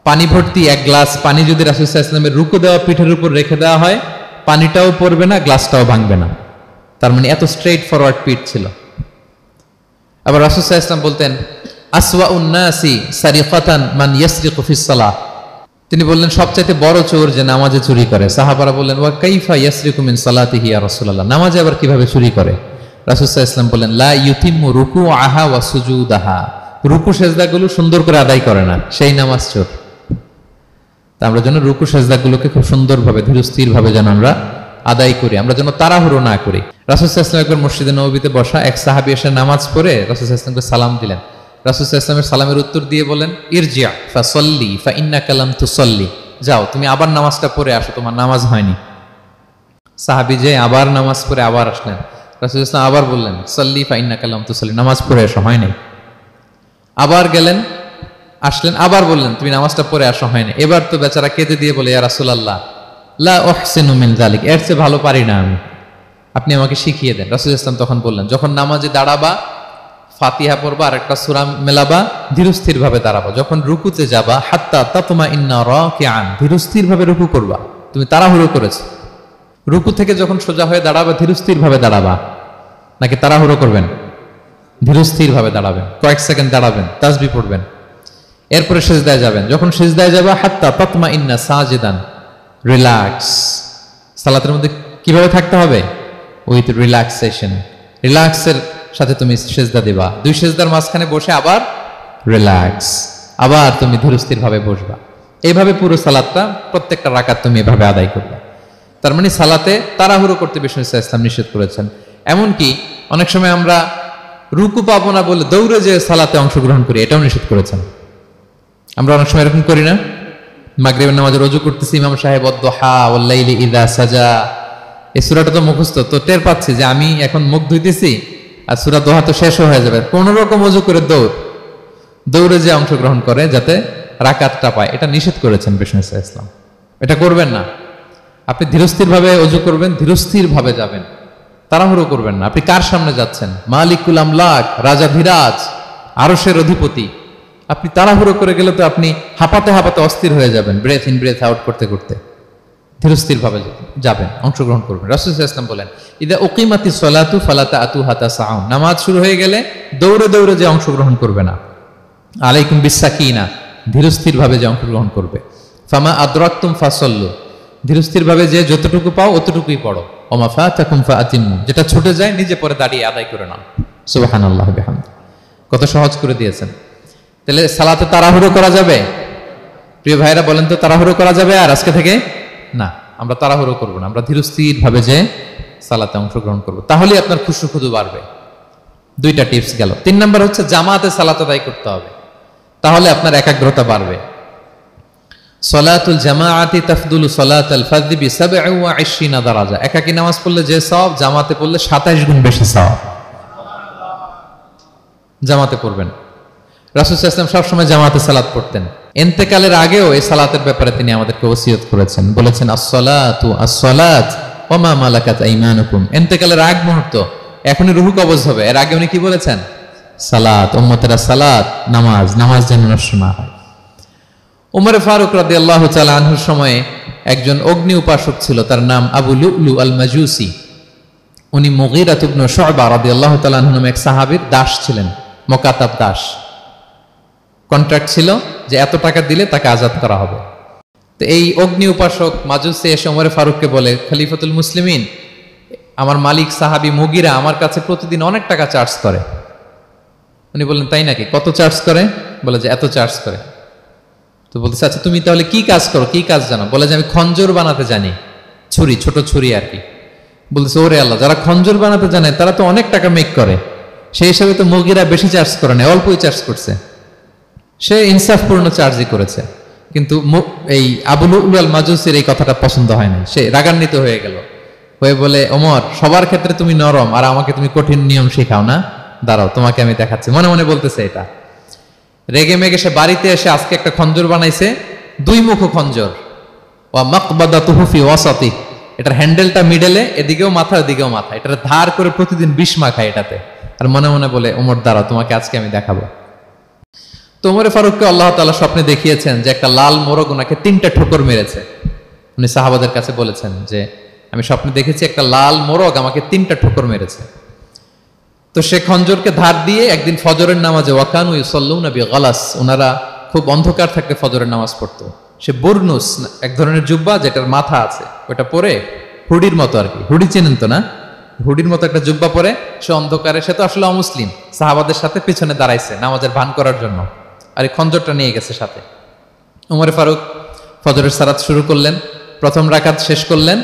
পানি ভর্তি 1 গ্লাস পানি যদি রাসূল সাল্লাল্লাহু আলাইহি ওয়াসাল্লামের রুকু দেওয়া পিঠের উপর রেখে দেওয়া হয়, পানিটাও পড়বে না, গ্লাসটাও ভাঙবে না। তার মানে এত স্ট্রেট ফরওয়ার্ড পিঠ ছিল। আবার রাসূল সাল্লাল্লাহু আলাইহি ওয়াসাল্লাম বলতেন আসওয়াউন নাসি সারিকাতান মান ইয়াসরিকু ফিস সালাহ। তিনি বললেন সবচাইতে বড় চোর যে নামাজে চুরি করে। সাহাবারা বললেন ওয়া কাইফা ইয়াসরিকু মিন সালাতিহি ইয়া রাসূলুল্লাহ, নামাজে আবার কিভাবে চুরি করে? রাসূল সাল্লাল্লাহু আলাইহি ওয়াসাল্লাম বললেন লা ইউতিম্মু রুকুআহা ওয়া সুজুদাহা, রুকু সেজদাগুলো সুন্দর করে আদায় করে না, সেই নামাজ চোর। তা আমরা যেন রুকু সেজদাগুলোকে খুব সুন্দরভাবে ধীরস্থির ভাবে যেন আমরা আদায় করি, আমরা যেন তাড়াহুড়ো না করি। রাসূল সাল্লাল্লাহু আলাইহি ওয়াসাল্লাম একবার মসজিদে নববীতে বসা, এক সাহাবী এসে নামাজ পড়ে রাসূল সাল্লাল্লাহু আলাইহি ওয়াসাল্লামকে সালাম দিলেন। রাসূল সাল্লাল্লাহু আলাইহি ওয়াসাল্লামের সালামের উত্তর দিয়ে বলেন ইরজিআ ফাসাল্লি ফাইন্নাকা লাম তুসাল্লি, যাও তুমি আবার নামাজটা পড়ে আসো, তোমার নামাজ হয়নি। সাহাবী যে আবার নামাজ পড়ে আবার আসলেন, রাসূল সাল্লাল্লাহু আলাইহি ওয়াসাল্লাম আবার বললেন সাল্লি ফাইন্নাকা লাম তুসাল্লি, নামাজ পড়ে আসো, হয় নাই। আবার গেলেন, আসলেন, আবার বললেন তুমি নামাজটা পড়ে আসো, হয়নি। এবার তো বেচারা কেঁদে দিয়ে বলে ইয়া রাসূলুল্লাহ লা উহসিনু মিন যালিক, এর চেয়ে ভালো পারি না আমি, আপনি আমাকে শিখিয়ে দেন। রাসূল সাল্লাল্লাহু আলাইহি ওয়াসাল্লাম তখন বললেন যখন নামাজে দাঁড়াবা ফাতিহা পড়বা আর একটা সূরা মেলাবা, ধীরস্থির ভাবে দাঁড়াবা। যখন রুকুতে যাবা হাত্তা তাতমাইন্না রাকিআন, ধীরস্থির ভাবে রুকু করবা। তুমি তাড়াহুড়ো করেছো, রুকু থেকে যখন সোজা হয়ে দাঁড়াবা ধীরস্থির ভাবে দাঁড়াবা, নাকি তাড়াহুড়ো করবেন? ধীরস্থির ভাবে দাঁড়াবেন, কয়েক সেকেন্ড দাঁড়াবেন, তাসবিহ পড়বেন, এরপরে সিজদায় যাবেন। যখন সিজদায় যাবা হাত্তা তাতমাইন্না সাজিদান, রিল্যাক্স। সালাতের মধ্যে কিভাবে থাকতে হবে? উইথ রিল্যাক্সেশন, রিল্যাক্সের সাথে তুমি সিজদা দিবা। 2 সিজদার মাঝখানে বসে আবার রিল্যাক্স, আবার তুমি ধীরস্থির ভাবে বসবা। এইভাবে পুরো সালাতটা প্রত্যেকটা রাকাত তুমি এভাবে আদায় করবে। তার মানে সালাতে তাড়াহুড়ো করতে বিষ্ণু ইসলাম নিষেধ করেছেন। এমনকি অনেক সময় আমরা রুকু পাবো না বলে দৌড়ে যে সালাতে অংশগ্রহণ করি, এটাও নিষেধ করেছেন। আমরা অনেক সময় এরকম করি না? মাগরিবের নামাজে রুজু করতেছি, ইমাম সাহেব ওয়াদ-দুহা ওয়াল-লাইলি ইযা সাজা, এই সূরাটা তো মুখস্থ, তো টের পাচ্ছি যে আমি এখন মুখ ধুইতেছি আর সূরা দোহা তো শেষ হয়ে যাবে, কোন রকম ওযু করে দৌড়ে যে অংশগ্রহণ করে যাতে রাকাতটা পায়, এটা নিষেধ করেছেন বিষ্ণু ইসলাম। এটা করবেন না। আপনি ধীরস্থির ভাবে ওযু করবেন, ধীরস্থির ভাবে যাবেন, তাড়াহুড়ো করবেন না। আপনি কার সামনে যাচ্ছেন? মালিকুল আমলাক, রাজা ধীরাজ, আরশের অধিপতি। আপনি তাড়াহুড়ো করে গেলে তো আপনি হাঁপাতে হাঁপাতে অস্থির হয়ে যাবেন, ব্রেথ ইন ব্রেথ আউট করতে করতে। ধীরস্থির ভাবে যাবেন, অংশগ্রহণ করবেন। রাসূল সাল্লাল্লাহু আলাইহি ওয়াসাল্লাম বলেন ইদা উকিমাতিস সালাতু ফালা তা'তুহা তাসআউন, নামাজ শুরু হয়ে গেলে দৌড়ে দৌড়ে যে অংশগ্রহণ করবে না। আলাইকুম বিসাকিনা, ধীরস্থির ভাবে যে অংশগ্রহণ করবে। ফামা আদরাকতুম ফাসাল্লু, ধীরস্থির ভাবে যে যতটুকু পাও অতটুকুই পড়ো। ওমা ফাতাকুম ফাআতিমু, যেটা ছুটে যায় নিজে পরে দাঁড়িয়ে আদায় করে নাও। সুবহানাল্লাহ বিহামদি, কত সহজ করে দিয়েছেন। তাহলে সালাতে তাড়াহুড়ো করা যাবে? প্রিয় ভাইরা বলেন তো, তাড়াহুড়ো করা যাবে? আর আজকে থেকে না, আমরা তাড়াহুড়ো করবো না, আমরা ধীরস্থির ভাবে যে সালাতে অংশগ্রহণ করবো, তাহলে আপনার খুশু খুদু বাড়বে। 2টা টিপস গেল। 3 নাম্বার হচ্ছে জামাতে সালাত আদায় করতে হবে, তাহলে আপনার একাগ্রতা বাড়বে। সলাতুল জামাআতি তাফদুলু সলাতাল ফাযি বি27 দারাজা, একাকী নামাজ পড়লে যে সওয়াব, জামাতে পড়লে 27 গুণ বেশি সওয়াব। জামাতে পড়বেন। রাসূল সাল্লাল্লাহু আলাইহি ওয়াসাল্লাম সবসময় জামাতে সালাত পড়তেন। ইন্তেকালের আগেও এই সালাতের ব্যাপারে তিনি আমাদেরকে ওসিয়ত করেছেন, বলেছেন আসসালাতু আসসালাত ওয়া মা মালাকাত আইমানুকুম। ইন্তেকালের আগ মুহূর্ত এখনই রুহু কবজ হবে। এর আগে উনি কি বলেছেন? সালাত, উম্মতেরা সালাত, নামাজ, নামাজ যেন নষ্ট না হয়। উমর ফারুক রাদিয়াল্লাহু তাআলা আনহুর সময়ে একজন অগ্নি উপাসক ছিল, তার নাম আবু লুলু আল মাজুসি। উনি মুগীরা ইবনে শুবা রাদিয়াল্লাহু তাআলা আনহু নামে এক সাহাবীর দাস ছিলেন, মুকাতাব দাস। কন্ট্রাক্ট ছিল যে এত টাকা দিলে তাকে আজাদ করা হবে। তো এই অগ্নি উপাসক মাজুসি এসে ওমর ফারুককে বলে, খলিফাতুল মুসলিমিন, আমার মালিক সাহাবী মুগীরা আমার কাছে প্রতিদিন অনেক টাকা চার্জ করে। উনি বললেন, তাই নাকি? কত চার্জ করে? বলে যে এত চার্জ করে। তো বলতেছে, আচ্ছা তুমি তাহলে কি কাজ করো, কি কাজ জানো? বলে যে আমি খঞ্জর বানাতে জানি, ছুরি, ছোট ছুরি আর কি। বলতেছে, ওরে আল্লাহ, যারা খঞ্জর বানাতে জানে তারা তো অনেক টাকা মেক করে, সেই হিসাবে তো মুগীরা বেশি চার্জ করে না, অল্পই চার্জ করছে। সে ইনসাফপূর্ণ চার্জই করেছে। কিন্তু এই আবু লুলু আল মাজুসির এই কথাটা পছন্দ হয় না, সে রাগান্বিত হয়ে গেল, হয়ে বলে, ওমর, সবার ক্ষেত্রে তুমি নরম আর আমাকে তুমি কঠিন নিয়ম শেখাও না, দাঁড়াও তোমাকে আমি দেখাচ্ছি। মনে মনে বলতেছে এটা। রেগে মেগে সে বাড়িতে এসে আজকে একটা খঞ্জর বানাইছে, দুই মুখ খঞ্জর, ওয়া মাকবাদাতুহু ফি ওয়াসাতি, এটার হ্যান্ডেলটা মিডলে, এদিকেও মাথা ওদিকেও মাথা, এটা ধার করে প্রতিদিন বিষ মাখায় এটাতে। আর মনে মনে বলে, ওমর দাঁড়াও তোমাকে আজকে আমি দেখাবো। তো ওমর ফারুককে আল্লাহ তাআলা স্বপ্নে দেখিয়েছেন যে একটা লাল মোরগ ওনাকে 3টা ঠোকর মেরেছে। উনি সাহাবাদের কাছে বলেছেন যে আমি স্বপ্নে দেখেছি একটা লাল মোরগ আমাকে 3টা ঠোকর মেরেছে। তো সে খঞ্জরকে ধার দিয়ে একদিন ফজরের নামাজে, ওয়াকানু ইউসাল্লুনা বিগালাস, ওনারা খুব অন্ধকার থাকতে ফজরের নামাজ পড়তো। সে বুরনুস, এক ধরনের জুব্বা যেটার মাথা আছে, ওটা পরে হুডির মতো আর কি, হুডি চেনেন তো না, হুডির মতো একটা জুব্বা পরে সে অন্ধকারে, সে তো আসলে অমুসলিম, সাহাবাদের সাথে পিছনে দাঁড়াইছে নামাজের ভান করার জন্য, আর এই খঞ্জরটা নিয়ে গেছে সাথে। উমর ফারুক ফজরের সালাত শুরু করলেন, প্রথম রাকাত শেষ করলেন,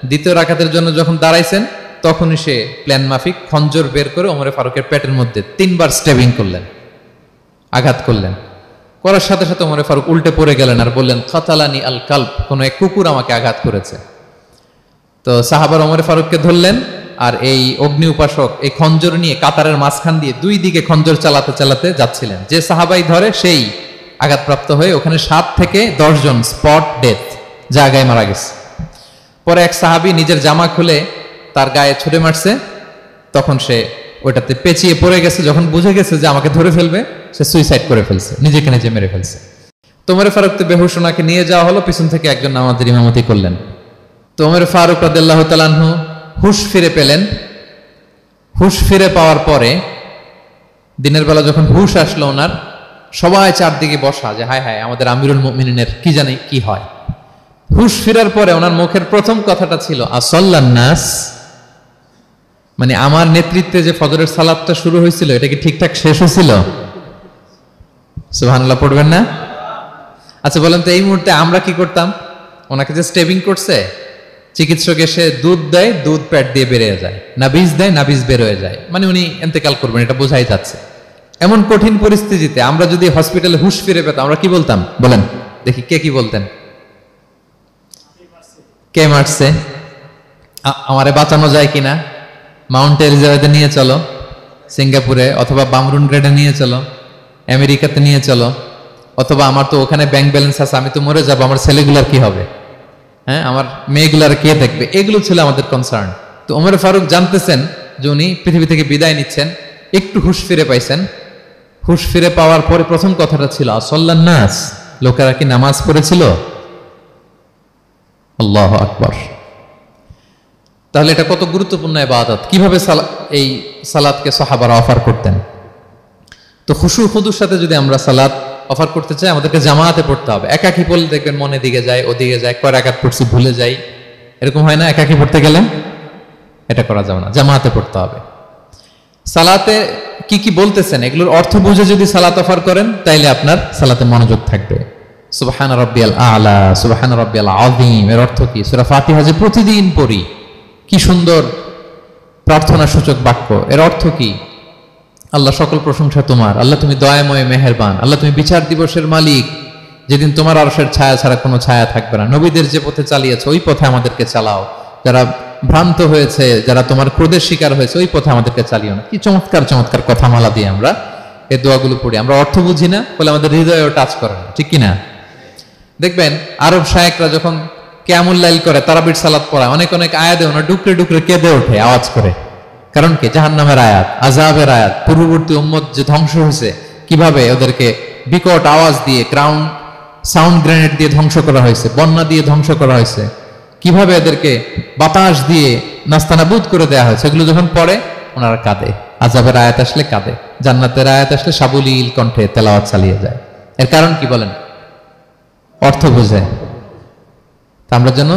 দ্বিতীয় রাকাতের জন্য যখন দাঁড়াইছেন তখনই সে প্ল্যান মাফিক খঞ্জর বের করে ওমর ফারুকের পেটের মধ্যে 3বার স্টেবিং করলেন, আঘাত করলেন। করার সাথে সাথে ওমর ফারুক উল্টে পড়ে গেলেন আর বললেন, কাতালানি আল কালব, কোন এক কুকুর আমাকে আঘাত করেছে। তো সাহাবার ওমর ফারুককে ধরলেন, আর এই অগ্নি উপাসক এই খঞ্জর নিয়ে কাতারের মাঝখান দিয়ে দুই দিকে খঞ্জর চালাতে চালাতে যাচ্ছিলেন। যে সাহাবাই ধরে সেই আঘাতপ্রাপ্ত হয়ে ওখানে 7 থেকে 10 জন স্পট ডেথ, জায়গায় মারা গেছে। পরে এক সাহাবী নিজের জামা খুলে তার গায়ে ছুঁড়ে মারছে, তখন সে ওইটাতে পেঁচিয়ে পড়ে গেছে। যখন বুঝে গেছে যে আমাকে ধরে ফেলবে, সে সুইসাইড করে ফেলছে, নিজেকে নিজে মেরে ফেলছে। তো ওমর ফারুক তো বেহুশ, ওনাকে নিয়ে যাওয়া হলো, পিছন থেকে একজন নামাজের ইমামতি করলেন। তো ওমর ফারুক রাদিয়াল্লাহু তাআলা আনহু হুশ ফিরে পেলেন। হুশ ফিরে পাওয়ার পরে দিনের বেলা যখন হুশ আসলো ওনার, সবাই চারদিকে বসা, যে হায় হায় আমাদের আমিরুল মুমিনিনের কি জানি কি হয়। হুশ ফিরার পরে ওনার মুখের প্রথম কথাটা ছিল আসাল্লান নাস, মানে আমার নেতৃত্বে যে ফজরের সালাতটা শুরু হয়েছিল এটা কি ঠিকঠাক শেষ হয়েছিল? সুবহানাল্লাহ পড়বেন না? আচ্ছা বলেন তো, এই মুহূর্তে আমরা কি করতাম? ওনাকে যে স্টেবিং করছে, চিকিৎসক এসে দুধ দেয়, দুধ পেট দিয়ে বেরিয়ে যায়, নাবিজ দেয়, নাবিজ বের হয়ে যায়, মানে উনি ইন্তেকাল করবেন, এটা বোঝাই যাচ্ছে। এমন কঠিন পরিস্থিতিতে আমরা যদি হসপিটালে হুশ ফিরে পেতাম, আমরা কি বলতাম বলেন দেখি? কে কি বলতেন? কে মারছে, আমারে বাঁচানো যায় কিনা, মাউন্ট এলিজাবেথে নিয়ে চলো, সিঙ্গাপুরে অথবা বামরুন গ্রেডে নিয়ে চলো, আমেরিকাতে নিয়ে চলো, অথবা আমার তো ওখানে ব্যাংক ব্যালেন্স আছে, আমি তো মরে যাবো, আমার ছেলেগুলার কি হবে, হ্যাঁ আমার মেয়েগুলার কে দেখবে, এগুলো ছিল আমাদের কনসার্ন। তো ওমর ফারুক জানতেছেন যে উনি পৃথিবী থেকে বিদায় নিচ্ছেন, একটু হুশ ফিরে পাইছেন। হুশ ফিরে পাওয়ার পরে প্রথম কথাটা ছিল আসাল্লান নাস, লোকেরা কি নামাজ পড়েছিল? আল্লাহু আকবার। তাহলে এটা কত গুরুত্বপূর্ণ ইবাদত, কিভাবে এই সালাতকে সাহাবারা অফার করতেন। তো খুশু খুদুর সাথে যদি আমরা সালাত অফার করতে চাই, আমাদেরকে জামাতে পড়তে হবে। একাকি পড়লে দেখবেন মনে দিকে যায়, ওদিকে যায়, কয় রাকাত পড়ছি ভুলে যাই, এরকম হয় না? একাকি পড়তে গেলে এটা করা যাবে না, জামাতে পড়তে হবে। সালাতে কি কি বলতেছেন এগুলোর অর্থ বুঝে যদি সালাত অফার করেন, তাইলে আপনার সালাতে মনোযোগ থাকবে। সুবহান রাব্বিয়াল আলা, সুবহান রাব্বিয়াল আযীম, এর অর্থ কি? সূরা ফাতিহা যে প্রতিদিন পড়ি, কি সুন্দর প্রার্থনা সূচক বাক্য, এর অর্থ কি? আল্লাহ সকল প্রশংসা তোমার, আল্লাহ তুমি দয়াময় মেহেরবান, আল্লাহ তুমি বিচার দিবসের মালিক, যেদিন তোমার আরশের ছায়া ছাড়া কোনো ছায়া থাকবে না। নবীদের যে পথে চালিয়েছে ওই পথে আমাদেরকে চালাও, যারা ভ্রান্ত হয়েছে, যারা তোমার ক্রোধের শিকার হয়েছে ওই পথে আমাদেরকে চালিও না। কি চমৎকার চমৎকার কথামালা দিয়ে আমরা এই দোয়াগুলো পড়ি। আমরা অর্থ বুঝি না বলে আমাদের হৃদয়েও টাচ করে না, ঠিক কিনা? দেখবেন আরব শায়েকরা যখন কিয়ামুল লাইল করে, তারাবির সালাত পড়ায়, অনেক অনেক আয়াতে ওনার ডুকরে ডুকরে কেঁদে ওঠে আওয়াজ করে, কারণ কি? জাহান্নামের আয়াত, আযাবের আয়াত, পূর্ববর্তী উম্মত যে ধ্বংস হয়েছে, কিভাবে ওদেরকে বিকট আওয়াজ দিয়ে, গ্রাউন্ড সাউন্ড গ্রেনেড দিয়ে ধ্বংস করা হয়েছে, বন্যা দিয়ে ধ্বংস করা হয়েছে, কিভাবে এদেরকে বাতাস দিয়ে নাস্তানাবুদ করে দেওয়া হয়েছে, এগুলো যখন পড়ে ওনারা কাঁদে। আযাবের আয়াত আসলে কাঁদে, জান্নাতের আয়াত আসলে সাবলীল কণ্ঠে তেলাওয়াত চালিয়ে যায়। এর কারণ কি বলেন? অর্থ বুঝে। আমরা যেন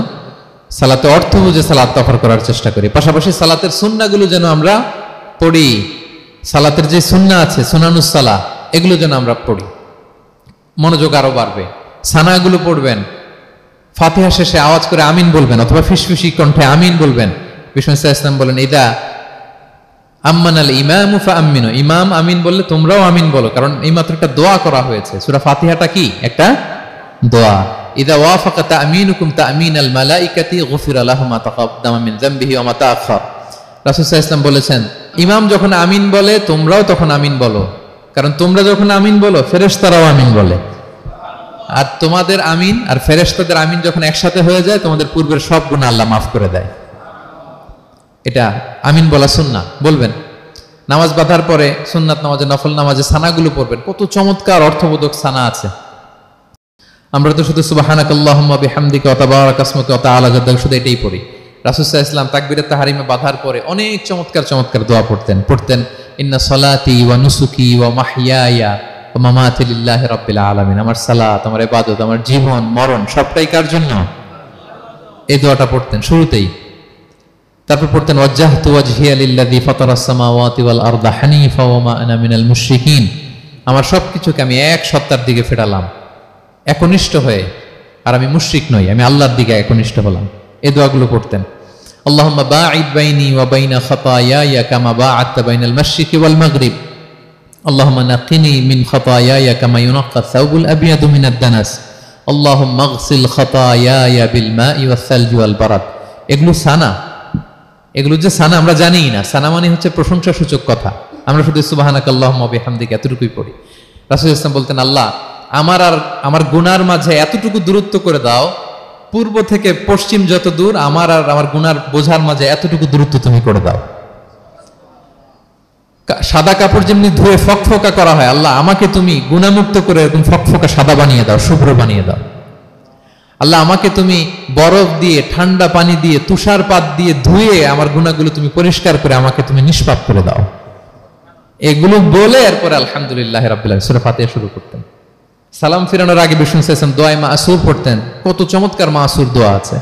সালাতে অর্থ বুঝে সালাত অফার করার চেষ্টা করি, পাশাপাশি সালাতের সুন্নাহগুলো যেন আমরা পড়ি। সালাতের যে সুন্নাহ আছে, সুনানুস সালাহ, এগুলো যেন আমরা পড়ি, মনোযোগ আরো বাড়বে। সানাগুলো পড়বেন, ফাতিহা শেষে আওয়াজ করে আমিন বলবেন, অথবা ফিসফিসি কণ্ঠে আমিন বলবেন। বিষ্ণু ইসলাম বলেন, ইদা আম্মানাল ইমামু ফাআমিনু, ইমাম আমিন বললে তোমরাও আমিন বলো, কারণ এই মাত্র একটা দোয়া করা হয়েছে। সূরা ফাতিহাটা কি? একটা দোয়া। ইদা ওয়াফাকা তামিনুকুম তামিনাল মালাইকাতি গুফিরা লাহু মা তাকাদ্দামা মিন যামবিহি ওয়া মা তাআখার। রাসূল সাল্লাল্লাহু আলাইহি ওয়াসাল্লাম বলেছেন, ইমাম যখন আমিন বলে তোমরাও তখন আমিন বলো, কারণ তোমরা যখন আমিন বলো ফেরেশতারাও আমিন বলে। আর তোমাদের আমিন আর ফেরেশতাদের আমিন যখন একসাথে হয়ে যায়, তোমাদের পূর্বের সব গুনাহ আল্লাহ মাফ করে দেয়। এটা আমিন বলা সুন্নাহ, বলবেন। নামাজ বাঁধার পরে সুন্নাত নামাজে, নফল নামাজে সানাগুলো পড়বেন, কত চমৎকার অর্থবোধক সানা আছে। আমরা তো শুধু সুবহানাকাল্লাহুম্মা বিহামদিকা ওয়া তাবারাকা ইসমুকা ওয়া তাআলা জাদ্দুকা শুধু এটাই পড়ি। রাসূল সাল্লাল্লাহু আলাইহি ওয়াসাল্লাম তাকবীরে তাহরিমে বাঁধার পরে অনেক চমৎকার চমৎকার দোয়া পড়তেন। ইন্না সলাতি ওয়া নুসুকি ওয়া মাহইয়ায়া ওয়া মামাতি লিল্লাহি রাব্বিল আলামিন। আমার সালাত, আমার ইবাদত, আমার জীবন মরণ সবটাই কার জন্য? এই দোয়াটা পড়তেন শুরুতেই। তারপর পড়তেন ওয়াজ্জাহতু ওয়াজহিয়া লিল্লাযী ফাতারাস সামাওয়াতি ওয়াল আরদা হানিফা ওয়া মা আনা মিনাল মুশরিকিন। আমার সবকিছুকে আমি এক সত্তার দিকে ফেরালাম, একনিষ্ঠ হয়ে, আর আমি মুশরিক নই, আমি আল্লাহর দিকে একনিষ্ঠ হলাম। এই দোয়াগুলো পড়তেন। আল্লাহুম্মা বাঈদ বাইনি ওয়া বাইনা খাতায়ায়া কামা বাআদতা বাইনাল মাশরিকি ওয়াল মাগরিব। আল্লাহুম্মা নাক্কিনি মিন খাতায়ায়া কামা ইউনাক্কা আস-সাওবুল আবয়াদু মিনাদ দানাস। আল্লাহুম্মা ইগসিল খাতায়ায়া বিল মাই ওয়াস সালজি ওয়াল বারাদ। এগুলো সানা, এগুলো যে সানা আমরা জানিই না। সানা মানে হচ্ছে প্রশংসা সূচক কথা। আমরা শুধু সুবহানাকাল্লাহুম্মা বিহামদিকা এতটুকুই পড়ি। রাসূল সাল্লাল্লাহু আলাইহি ওয়াসাল্লাম বলতেন, আল্লাহ আমার আর আমার গুনার মাঝে এতটুকু দূরত্ব করে দাও, পূর্ব থেকে পশ্চিম যত দূর, আমার আর আমার গুনার বোঝার মাঝে এতটুকু দূরত্ব তুমি করে দাও। সাদা কাপড় যেমনি ধুয়ে ফকফকা করা হয়, আল্লাহ আমাকে তুমি গুনামুক্ত করে এরকম ফকফকা সাদা বানিয়ে দাও, শুভ্র বানিয়ে দাও। আল্লাহ আমাকে তুমি বরফ দিয়ে, ঠান্ডা পানি দিয়ে, তুষারপাত দিয়ে ধুয়ে আমার গুনাহগুলো তুমি পরিষ্কার করে আমাকে তুমি নিষ্পাপ করে দাও। এগুলো বলে এরপরে আলহামদুলিল্লাহ রাব্বিল আলামিন সূরা ফাতিহা শুরু করতেন। সালাম ফিরানোর আগে বিষ্ণু সাল্লাল্লাহু আলাইহি ওয়াসাল্লাম দোয়া মাসুর পড়তেন। কত চমৎকার মাসুর দোয়া আছে।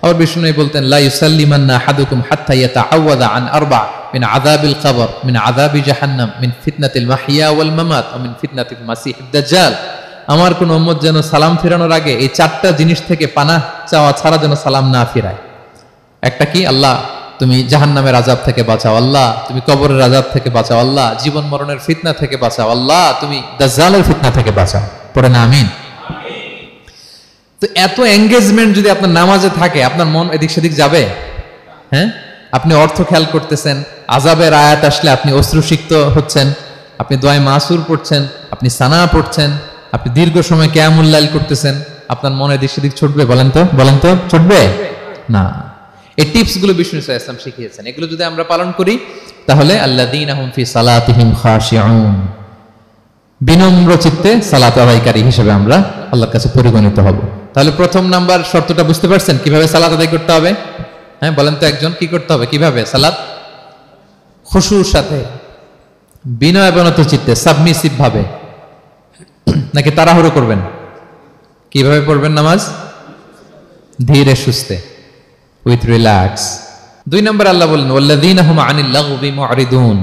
আবার বিষ্ণু বলতেন, লা ইউসাল্লিমান্না আহাদুকুম হাত্তা ইয়াতাআওয়াযা আন আরবা মিন আযাবিল কবর, মিন আযাবি জাহান্নাম, মিন ফিতনাতিল মাহইয়া ওয়াল মামাত ওয়া মিন ফিতনাতিল মাসিহিদ দাজ্জাল। আমার কোন উম্মত যেন সালাম ফিরানোর আগে এই চারটা জিনিস থেকে পানাহ চাওয়া ছাড়া যেন সালাম না ফিরায়। একটা কি? আল্লাহ তুমি জাহান্নামের আযাব থেকে বাঁচাও, আল্লাহ তুমি কবরের আযাব থেকে বাঁচাও, আল্লাহ জীবন মরণের ফিতনা থেকে বাঁচাও, আল্লাহ তুমি দাজ্জালের ফিতনা থেকে বাঁচাও। পড়ে না আমিন? তো এত এঙ্গেজমেন্ট যদি আপনার নামাজে থাকে, আপনার মন এদিক সেদিক যাবে? হ্যাঁ, আপনি অর্থ খেয়াল করতেছেন, আযাবের আয়াত আসলে আপনি অশ্রুসিক্ত হচ্ছেন, আপনি দোয়ায়ে মাসুর পড়ছেন, আপনি সানা পড়ছেন, আপনি দীর্ঘ সময় কিয়ামুল লাইল করতেছেন, আপনার মনে এদিক সেদিক ছুটবে? বলেন তো ছুটবে না। এই টিপস গুলো বিষ্ণু সাল্লাল্লাহু আলাইহি ওয়াসাল্লাম শিখিয়েছেন। এগুলো যদি আমরা পালন করি, তাহলে আল্লাযীনা হুম ফি সালাতিহিম খাশিউন, বিনম্র চিত্তে সালাত আদায়কারী হিসেবে আমরা আল্লাহর কাছে পরিগণিত হব। তাহলে প্রথম নাম্বার শর্তটা বুঝতে পারছেন কিভাবে সালাত আদায় করতে হবে? হ্যাঁ, বলেন তো একজন, কি করতে হবে? কিভাবে সালাত? খুশুর সাথে, বিনয় অবনত চিত্তে, সাবমিসিভ ভাবে, নাকি তাড়াহুড়ো করবেন? কিভাবে পড়বেন নামাজ? ধীরে সুস্থে, উইথ রিল্যাক্স। দুই নম্বর আল্লাহ বলেন ওয়াল্লাযীনা হুম আনিল লাগবি মুরিদুন।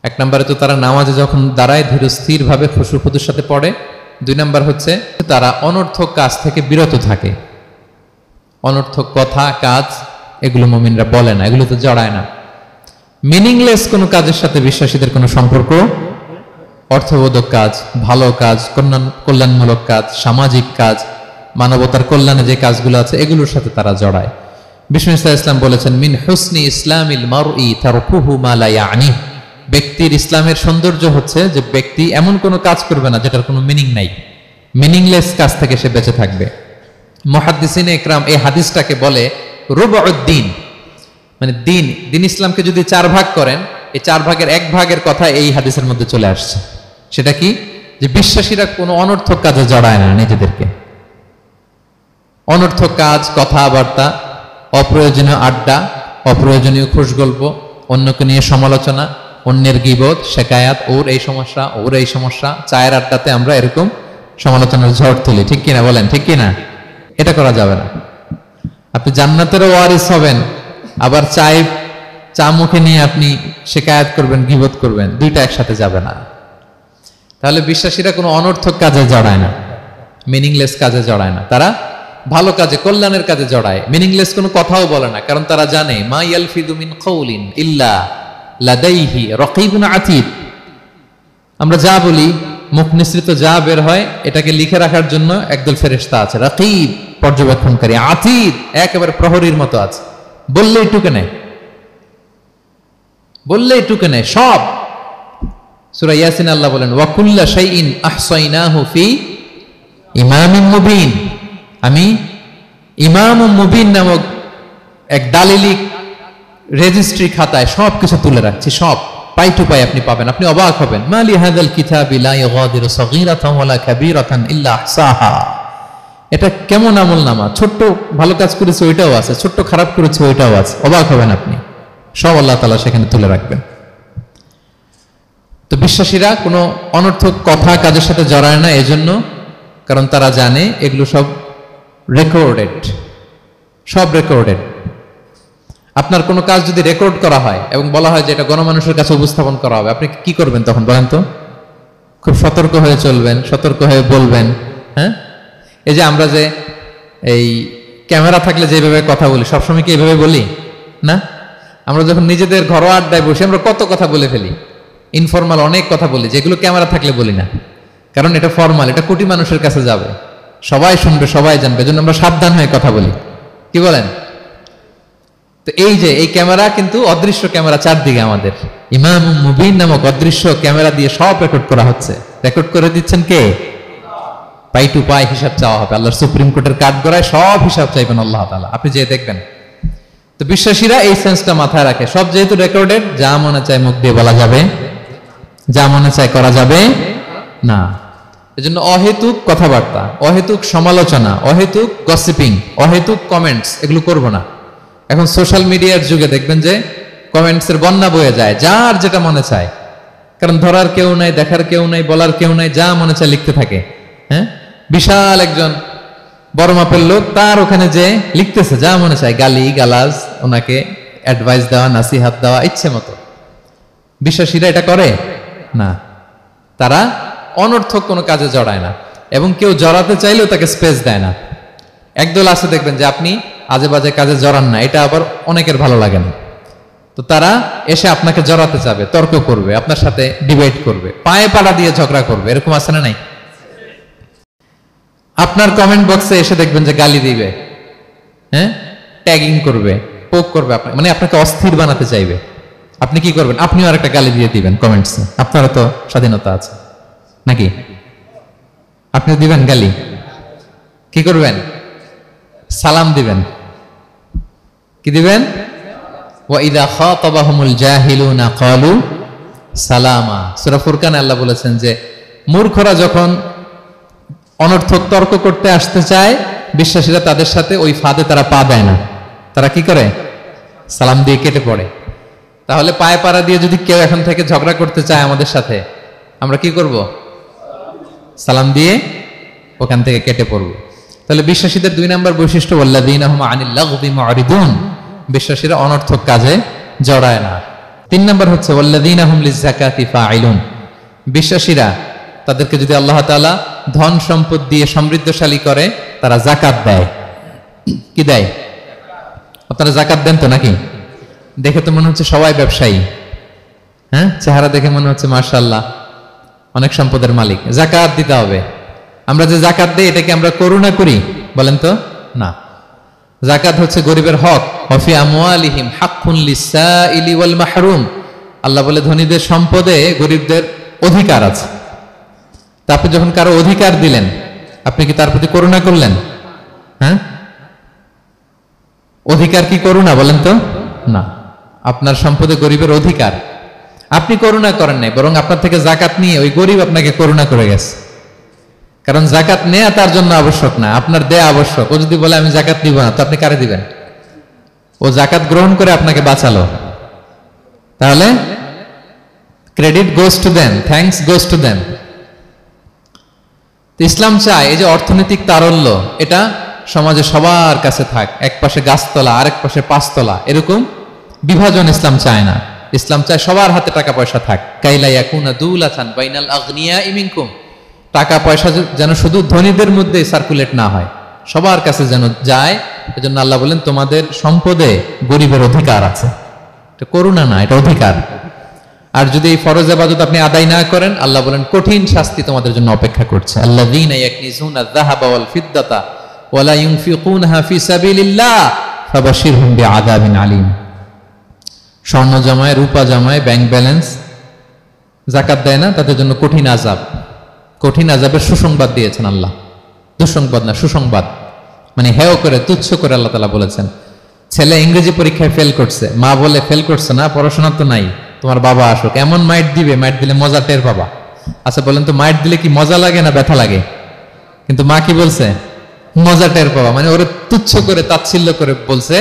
এক নম্বরে তো তারা নামাজে যখন দাঁড়ায় ধীর স্থির ভাবে খুশুর সাথে পড়ে। দুই নম্বর হচ্ছে তারা অনর্থক কাজ থেকে বিরত থাকে। অনর্থক কথা, কাজ এগুলো মুমিনরা বলে না, এগুলো তো জড়ায় না। মিনিংলেস কোনো কাজের সাথে বিশ্বাসীদের কোনো সম্পর্ক, অর্থবোধক কাজ, ভালো কাজ, কল্যাণমূলক কাজ, সামাজিক কাজ, মানবতার কল্যাণে যে কাজগুলো আছে এগুলোর সাথে তারা জড়ায়। বিষ্ণু ইসলাম বলেছেন, মিন হুসনি ইসলামিল মারই তারকুহু মা লা ইয়ানি। ব্যক্তির ইসলামের সৌন্দর্য হচ্ছে যে ব্যক্তি এমন কোনো কাজ করবে না যেটার কোনো মিনিং নাই, মিনিংলেস কাজ থেকে সে বেঁচে থাকবে। মুহাদ্দিসিনে ইকরাম এই হাদিসটাকে বলে রুবউদ্দিন। মানে দিন ইসলামকে যদি 4 ভাগ করেন, এই 4 ভাগের 1 ভাগের কথা এই হাদিসের মধ্যে চলে আসছে। সেটা কি? যে বিশ্বাসীরা কোনো অনর্থক কাজে জড়ায় না নিজেদেরকে। অনর্থক কাজ, কথাবার্তা, অপ্রয়োজনীয় আড্ডা, অপ্রয়োজনীয় খুশগল্প, অন্যকে নিয়ে সমালোচনা, অন্যের গীবত, শেকায়াত, ওর এই সমস্যা, ওর এই সমস্যা, চায়ের আড্ডাতে আমরা এরকম সমালোচনার ঝড় তুলি, ঠিক কিনা বলেন? ঠিক কিনা? এটা করা যাবে না। আপনি জান্নাতেরও ওয়ারিস হবেন, আবার চা মুখে নিয়ে আপনি শেকায়াত করবেন, গীবত করবেন, দুইটা একসাথে যাবে না। তাহলে বিশ্বাসীরা কোনো অনর্থক কাজে জড়ায় না, মিনিংলেস কাজে জড়ায় না। তারা ভালো কাজে, কল্যাণের কাজে জড়ায়। মিনিংলেস কোনো কথাও বলে না, কারণ তারা জানে মা ইয়ালফিদু মিন কাউলিন ইল্লা লাদাইহি রাকিবুন আতীদ। আমরা যা বলি, মুখ নিঃসৃত যা বের হয়, এটাকে লিখে রাখার জন্য একদল ফেরেশতা আছে, রাকিব পর্যবেক্ষণকারী, আতীদ একেবারে প্রহরীর মতো আছে। বললেই টুকে নেয়, বললেই টুকে নেয় সব। সূরা ইয়াসিন আল্লাহ বলেন ওয়া কুল্লা শাইইন আহসাইনাহু ফি ইমামিন মুবিন। আমি ইমামুম মুবিন নামক এক দালিলিক রেজিস্ট্রি খাতায় সবকিছু তুলে রাখছি, সব পাই টু পাই আপনি পাবেন। আপনি অবাক হবেন, মা লি হাযাল কিতাবি লা ইগাদিরু সাগীরাতান ওয়ালা কাবীরাতান ইল্লা আহসাহা। এটা কেমন আমলনামা, ছোট্ট ভালো কাজ করেছে ওইটাও আছে, ছোট্ট খারাপ করেছে ওইটাও আছে। অবাক হবেন আপনি, সব আল্লাহ তাআলা সেখানে তুলে রাখবেন। তো বিশ্বাসীরা কোনো অনর্থক কথা কাজের সাথে জড়ায় না, এজন্য কারণ তারা জানে এগুলো সব রেকর্ডেড, সব রেকর্ডেড। আপনার কোনো কাজ যদি রেকর্ড করা হয় এবং বলা হয় যে এটা গণমানুষের কাছে উপস্থাপন করা হবে, আপনি কি করবেন তখন বলেন তো? খুব সতর্ক হয়ে চলবেন, সতর্ক হয়ে বলবেন। হ্যাঁ, এই যে আমরা যে এই ক্যামেরা থাকলে যেভাবে কথা বলি, সবসময় কি এইভাবে বলি না? আমরা যখন নিজেদের ঘরোয়া আড্ডায় বসে আমরা কত কথা বলে ফেলি, ইনফরমাল অনেক কথা বলি, যেগুলো ক্যামেরা থাকলে বলি না, কারণ এটা ফরমাল, এটা কোটি মানুষের কাছে যাবে, সবাই শুনবে, সবাই জানবে, এজন্য আমরা সাবধান হয়ে কথা বলি। কি বলেন? তো এই যে এই ক্যামেরা কিন্তু অদৃশ্য ক্যামেরা চারদিকে আমাদের, ইমামুম মুবিন নামক অদৃশ্য ক্যামেরা দিয়ে সব রেকর্ড করা হচ্ছে। রেকর্ড করে দিচ্ছেন কে? পাই টু পাই হিসাব চাওয়া হবে। আল্লাহর সুপ্রিম কোর্টের কাঠগড়ায় সব হিসাব চাইবেন আল্লাহ তাআলা, আপনি যে দেখবেন। তো বিশ্বাসীরা এই সেন্সটা মাথায় রাখে, সব যেহেতু রেকর্ডেড, যা মনে চায় মুখ দিয়ে বলা যাবে, যা মনে চায় করা যাবে না। এজন্য অহেতুক কথাবার্তা, অহেতুক সমালোচনা, অহেতুক গসিপিং, অহেতুক কমেন্টস এগুলো করব না। এখন সোশ্যাল মিডিয়ার যুগে দেখবেন যে কমেন্টসের বন্যা বয়ে যায়, যার যেটা মনে চায়, কারণ ধরার কেউ নাই, দেখার কেউ নাই, বলার কেউ নাই, যা মনে চায় লিখতে থাকে। হ্যাঁ, বিশাল একজন বড় মাপের লোক, তার ওখানে যে লিখতেছে যা মনে চায়, গালি গালাজ, ওনাকে অ্যাডভাইস দেওয়া, নাসিহাত দেওয়া ইচ্ছে মতো। বিশ্বাসীরা এটা করে না, তারা অনর্থক কোনো কাজে জড়ায় না, এবং কেউ জড়াতে চাইলেও তাকে স্পেস দেয় না। একদল আছে দেখবেন যে আপনি আজে বাজে কাজে জড়ান না, এটা আবার অনেকের ভালো লাগে না, তো তারা এসে আপনাকে জড়াতে চাবে, তর্ক করবে, আপনার সাথে ডিবেট করবে, পায়ে পাড়া দিয়ে ঝগড়া করবে। এরকম আছে না নাই? আপনার কমেন্ট বক্সে এসে দেখবেন যে গালি দিবে, হ্যাঁ, ট্যাগিং করবে, পোক করবে, মানে আপনাকে অস্থির বানাতে চাইবে। আপনি কি করবেন? আপনিও আরেকটা গালি দিয়ে দিবেন কমেন্টসে। আপনারও তো স্বাধীনতা আছে নাকি? আপনি দিবেন গালি, কি করবেন? সালাম দিবেন। কি দিবেন? ওয়া ইযা খাতাবাহুমুল জাহিলুনা ক্বালু সালামা। সূরা ফুরকানে আল্লাহ বলেছেন যে মূর্খরা যখন অনর্থক তর্ক করতে আসতে চায়, বিশ্বাসীরা তাদের সাথে ওই ফাঁদে তারা পা দেয় না, তারা কি করে? সালাম দিয়ে কেটে পড়ে। তাহলে পায়ে পাড়া দিয়ে যদি কেউ এখন থেকে ঝগড়া করতে চায় আমাদের সাথে, আমরা কি করব? সালাম দিয়ে ওখান থেকে কেটে পড়ব। তাহলে বিশ্বাসীদের 2 নম্বর বৈশিষ্ট্য, ওয়াল্লাযীনা হুম আনিল লাগবি মুআরিদুন, বিশ্বাসীরা অনর্থক কাজে জড়ায় না। 3 নম্বর হচ্ছে ওয়াল্লাযীনা হুম লিযাকাতি ফাঈলুন, বিশ্বাসীরা তাদেরকে যদি আল্লাহ তাআলা ধন সম্পদ দিয়ে সমৃদ্ধশালী করে, তারা যাকাত দেয়। কি দেয়? আপনারা যাকাত দেন তো নাকি? দেখে তো মনে হচ্ছে সবাই ব্যবসায়ী, হ্যাঁ, চেহারা দেখে মনে হচ্ছে মাশাআল্লাহ অনেক সম্পদের মালিক। যাকাত দিতে হবে। আমরা যে যাকাত দেই, এটাকে আমরা করুণা করি বলেন তো? না, যাকাত হচ্ছে গরিবের হক। ওয়াফি আমওয়ালিহিম হাক্কুন লিসাইলি ওয়াল মাহরুম, আল্লাহ বলে ধনীদের সম্পদে গরিবদের অধিকার আছে। তা আপনি যখন কারো অধিকার দিলেন, আপনি কি তার প্রতি করুণা করলেন? হ্যাঁ, অধিকার কি করুণা বলেন তো? না, আপনার সম্পদে গরিবের অধিকার। আপনি করুণা করেন নাই, বরং আপনার থেকে জাকাত নিয়ে ওই গরিব আপনাকে করুণা করে গেছে। কারণ জাকাত নেয়া তার জন্য আবশ্যক না, আপনার দেয়া আবশ্যক। ও যদি বলে আমি জাকাত নিব না, তো আপনি কারে দিবেন? ও জাকাত গ্রহণ করে আপনাকে বাঁচালো। তাহলে credit goes to them, thanks goes to them. ইসলাম চায় এই যে অর্থনৈতিক তারল্য, এটা সমাজে সবার কাছে থাক। এক পাশে গাছতলা, আরেক পাশে পাঁচতলা, এরকম বিভাজন ইসলাম চায় না। ইসলাম চায় সবার হাতে টাকা পয়সা থাক। কাইলা ইয়াকুনা দুলাতান বাইনাল আগনিয়া মিনকুম, টাকা পয়সা যেন শুধু ধনীদের মধ্যে সার্কুলেট না হয়, সবার কাছে যেন যায়। এজন্য আল্লাহ বলেন তোমাদের সম্পদে গরিবের অধিকার আছে। এটা করুণা না, এটা অধিকার। আর যদি এই ফরজ ইবাদত আপনি আদায় না করেন, আল্লাহ বলেন কঠিন শাস্তি তোমাদের জন্য অপেক্ষা করছে। আল্লাযীনা ইয়াকনিজুনা আয-যাহাবা ওয়াল ফিদ্দাতা ওয়া লা ইউনফিকুনহা ফি সাবিলিল্লাহ ফাবাশশিরহুম বিআযাবিন আলীম। স্বর্ণ জমায়, রূপা জমায়, ব্যাংক ব্যালেন্স, যাকাত দেয় না, তাদের জন্য কঠিন আযাব, কঠিন আযাবের সুসংবাদ দিয়েছেন আল্লাহ। দুঃসংবাদ না, সুসংবাদ। মানে হেয় করে, তুচ্ছ করে আল্লাহ তাআলা বলেছেন। ছেলে ইংরেজি পরীক্ষায় ফেল করছে, মা বলে ফেল করছে না, পড়াশোনা তো নাই, তোমার বাবা আসুক, এমন মাইট দিবে, মাইট দিলে মজা টের পাবা। আচ্ছা বলেন তো, মাইট দিলে কি মজা লাগে না ব্যথা লাগে? কিন্তু মা কি বলছে? মজা টের পাবা। মানে ওরে তুচ্ছ করে, তাচ্ছিল্য করে বলছে,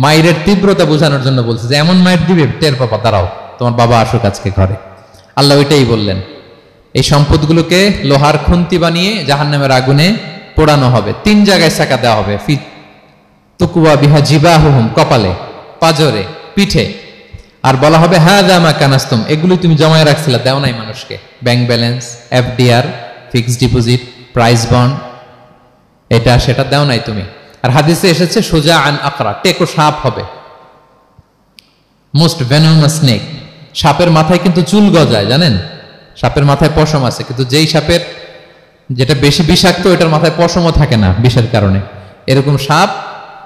মায়ের তীব্রতা বোঝানোর জন্য বলছে যে এমন মাইট দিবে, টের পাবা, দাঁড়াও, তোমার বাবা আসুক আজকে ঘরে। আল্লাহ ওইটাই বললেন। এই সম্পদগুলোকে লোহার খুন্তি বানিয়ে জাহান্নামের আগুনে পোড়ানো হবে। 3 জায়গায় সাকা দেওয়া হবে। ফি তুকুয়া বিহা জিবাহুহুম, কপালে, পাজরে, পিঠে। আর বলা হবে হাযা মা কানাস্তুম, এগুলো তুমি জমায় রাখছিলে, দাও নাই মানুষকে। Bank balance, FDR, fixed deposit, price bond, এটা সেটা দাও নাই তুমি। আর হাদিসে এসেছে সুজা আন আকরা, টেকো সাপ হবে, মোস্ট ভেনোমাস স্নেক। সাপের মাথায় কিন্তু চুল গজায়, জানেন? সাপের মাথায় পশম আছে, কিন্তু যেই সাপের যেটা বেশি বিষাক্ত, এটার মাথায় পশমও থাকে না বিষের কারণে। এরকম সাপ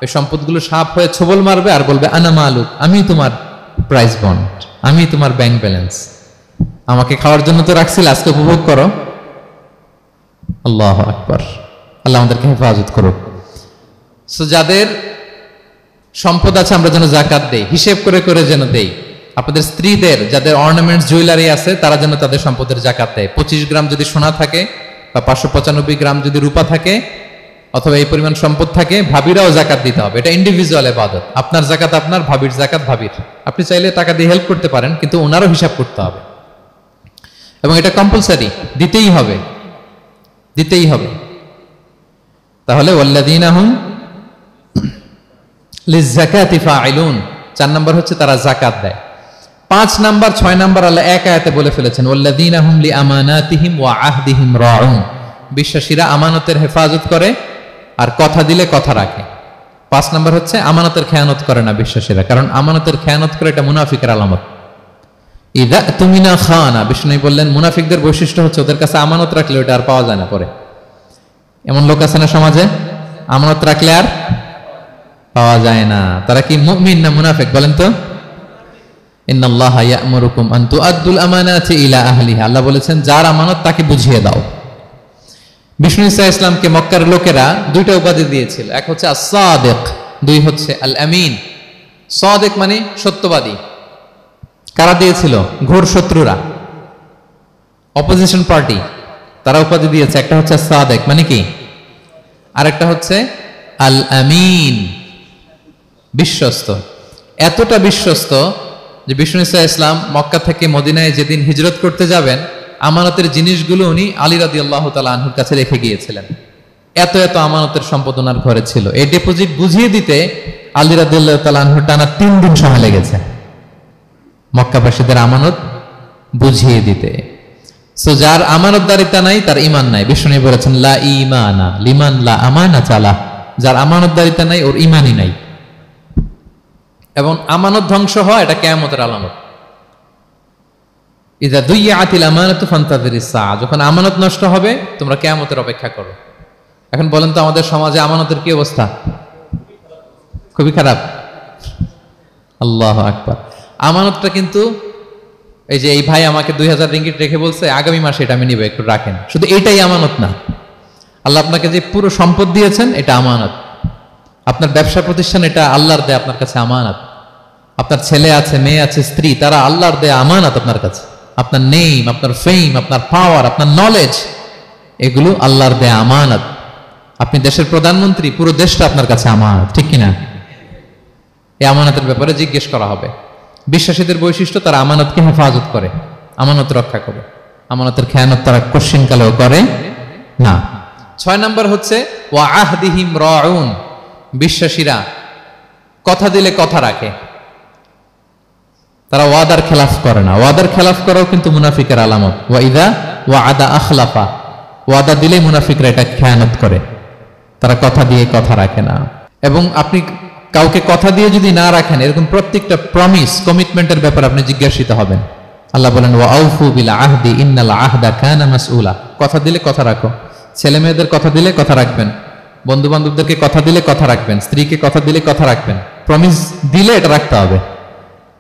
ওই সম্পদগুলো সাপ হয়ে ছোবল মারবে আর বলবে আনা মালুক, আমি তোমার প্রাইস বন্ড, আমি তোমার ব্যাংক ব্যালেন্স, আমাকে খাওয়ার জন্য তো রাখছিল, আজকে উপভোগ করো। আল্লাহু আকবার। আল্লাহ আমাদেরকে হেফাজত করুক। সো যাদের সম্পদ আছে আমরা যেন জাকাত দেই, হিসেব করে করে যেন দেই। আপনাদের স্ত্রীদের যাদের অর্নামেন্টস, জুয়েলারি আছে, তারা যেন তাদের সম্পদের জাকাত দেয়। 25 গ্রাম যদি সোনা থাকে বা 595 গ্রাম যদি রূপা থাকে, অথবা এই পরিমাণ সম্পদ থাকে, ভাবিরাও জাকাত দিতে হবে। এটা ইন্ডিভিজুয়াল ইবাদত। আপনার জাকাত আপনার, ভাবির জাকাত ভাবির। আপনি চাইলে টাকা দিয়ে হেল্প করতে পারেন, কিন্তু ওনারও হিসাব করতে হবে এবং এটা কম্পালসারি, দিতেই হবে, দিতেই হবে। তাহলে ওয়াল্লাযীনা হুম লিয-যাকাতি ফাঈলুন, 4 নাম্বার হচ্ছে তারা জাকাত দেয়। 5 নাম্বার 6 নাম্বার আল্লাহ এক আয়াতে বলে ফেলেছেন, ওয়াল্লাযীনা হুম লিআমানাতিহিম ওয়া আহদিহিম রাউন, বিশ্বাসীরা আমানতের হেফাজত করে আর কথা দিলে কথা রাখে। 5 নাম্বার হচ্ছে আমানতের খেয়ানত করে না বিশ্বাসীরা, কারণ আমানতের খেয়ানত করে এটা মুনাফিকের আলামত। ইযা তুমিনা খানা, বিষ্ণু বললেন মুনাফিকদের বৈশিষ্ট্য হচ্ছে ওদের কাছে আমানত রাখলে ওটা আর পাওয়া যায় না পরে। এমন লোক আছে না সমাজে, আমানত রাখলে আর পাওয়া যায় না। তারা কি মুমিন না মুনাফিক বলেন তো? ইন্নাল্লাহা ইয়া'মুরুকুম আন তুআদ্দুল আমানাতি ইলা আহলিহা, আল্লাহ বলেছেন যার আমানত তাকে বুঝিয়ে দাও। বিষ্ণু ঈসা ইসলামকে মক্কার লোকেরা 2টা উপাধি দিয়েছিল, এক হচ্ছে আস-সাদিক, 2 হচ্ছে আল আমিন। সাদিক মানে সত্যবাদী। কারা দিয়েছিল? ঘোর শত্রুরা, অপোজিশন পার্টি, তারা উপাধি দিয়েছে। একটা হচ্ছে সাদিক মানে কি, আরেকটা হচ্ছে আল আমিন, বিশ্বস্ত। এতটা বিশ্বস্ত যে বিষ্ণু ঈসা ইসলাম মক্কা থেকে মদিনায় যেদিন হিজরত করতে যাবেন, আমানতের জিনিসগুলো উনি আলী রাদিয়াল্লাহু তাআলা আনহুর কাছে রেখে গিয়েছিলেন। এত এত আমানতের সম্পদ ওনার ঘরে ছিল। এই ডিপোজিট বুঝিয়ে দিতে আলী রাদিয়াল্লাহু তাআলা আনহুর টানা 3 দিন সময় লেগেছে, মক্কাবাসীদের আমানত বুঝিয়ে দিতে। সো যার আমানতদারিতা নাই তার ঈমান নাই। বিষ্ণু বলেছেন লা ঈমানা লিমান লা আমানাতা লা, যার আমানতদারিতা নাই ওর ঈমানই নাই। এবং আমানত ধ্বংস হয় এটা কিয়ামতের আলামত। ইযা দুইয়াতিল আমানাতু ফান্তাযিরিস সাআ, যখন আমানত নষ্ট হবে তোমরা কিয়ামতের অপেক্ষা করো। এখন বলেন তো আমাদের সমাজে আমানতের কি অবস্থা? খুবই খারাপ। আল্লাহু আকবার। আমানতটা কিন্তু এই যে এই ভাই আমাকে 2000 রিঙ্গিট রেখে বলছে আগামী মাসে এটা আমি নিব, একটু রাখেন, শুধু এইটাই আমানত না। আল্লাহ আপনাকে যে পুরো সম্পদ দিয়েছেন এটা আমানত। আপনার ব্যবসা প্রতিষ্ঠান এটা আল্লাহর দেয় আপনার কাছে আমানত। আপনার ছেলে আছে, মেয়ে আছে, স্ত্রী, তারা আল্লাহর দেয়া আমানত আপনার কাছে। আপনার নেম, আপনার ফেম, আপনার পাওয়ার, আপনার নলেজ, এগুলো আল্লাহর দেয়া আমানত। আপনি দেশের প্রধানমন্ত্রী, পুরো দেশটা আপনার কাছে আমানত, ঠিক কিনা? এই আমানতের ব্যাপারে জিজ্ঞেস করা হবে। বিশ্বাসীদের বৈশিষ্ট্য, তারা আমানতকে হেফাজত করে, আমানত রক্ষা করে, আমানতের খেয়ানত তারা কোশ্চিনকালেও করে না। 6 নম্বর হচ্ছে ওয়া আহদিহিম রাউন, বিশ্বাসীরা কথা দিলে কথা রাখে, তারা ওয়াদার খেলাফ করে না। ওয়াদার খেলাফ করাও কিন্তু মুনাফিকের আলামত। ওয়া ইদা ওয়াদা আখলাফা, ওয়াদা দিলে মুনাফিকরা এটা খেয়ানত করে, তারা কথা দিয়ে কথা রাখে না। এবং আপনি কাউকে কথা দিয়ে যদি না রাখেন, এরকম প্রত্যেকটা প্রমিস, কমিটমেন্টের ব্যাপারে আপনি জিজ্ঞাসিত হবেন। আল্লাহ বলেন ওয়া আউফু বিল আহদি ইন্নাল আহদা কানা মাসউলা। কথা দিলে কথা রাখো, ছেলে মেয়েদের কথা দিলে কথা রাখবেন, বন্ধু বান্ধবদেরকে কথা দিলে কথা রাখবেন, স্ত্রীকে কথা দিলে কথা রাখবেন। প্রমিস দিলে এটা রাখতে হবে,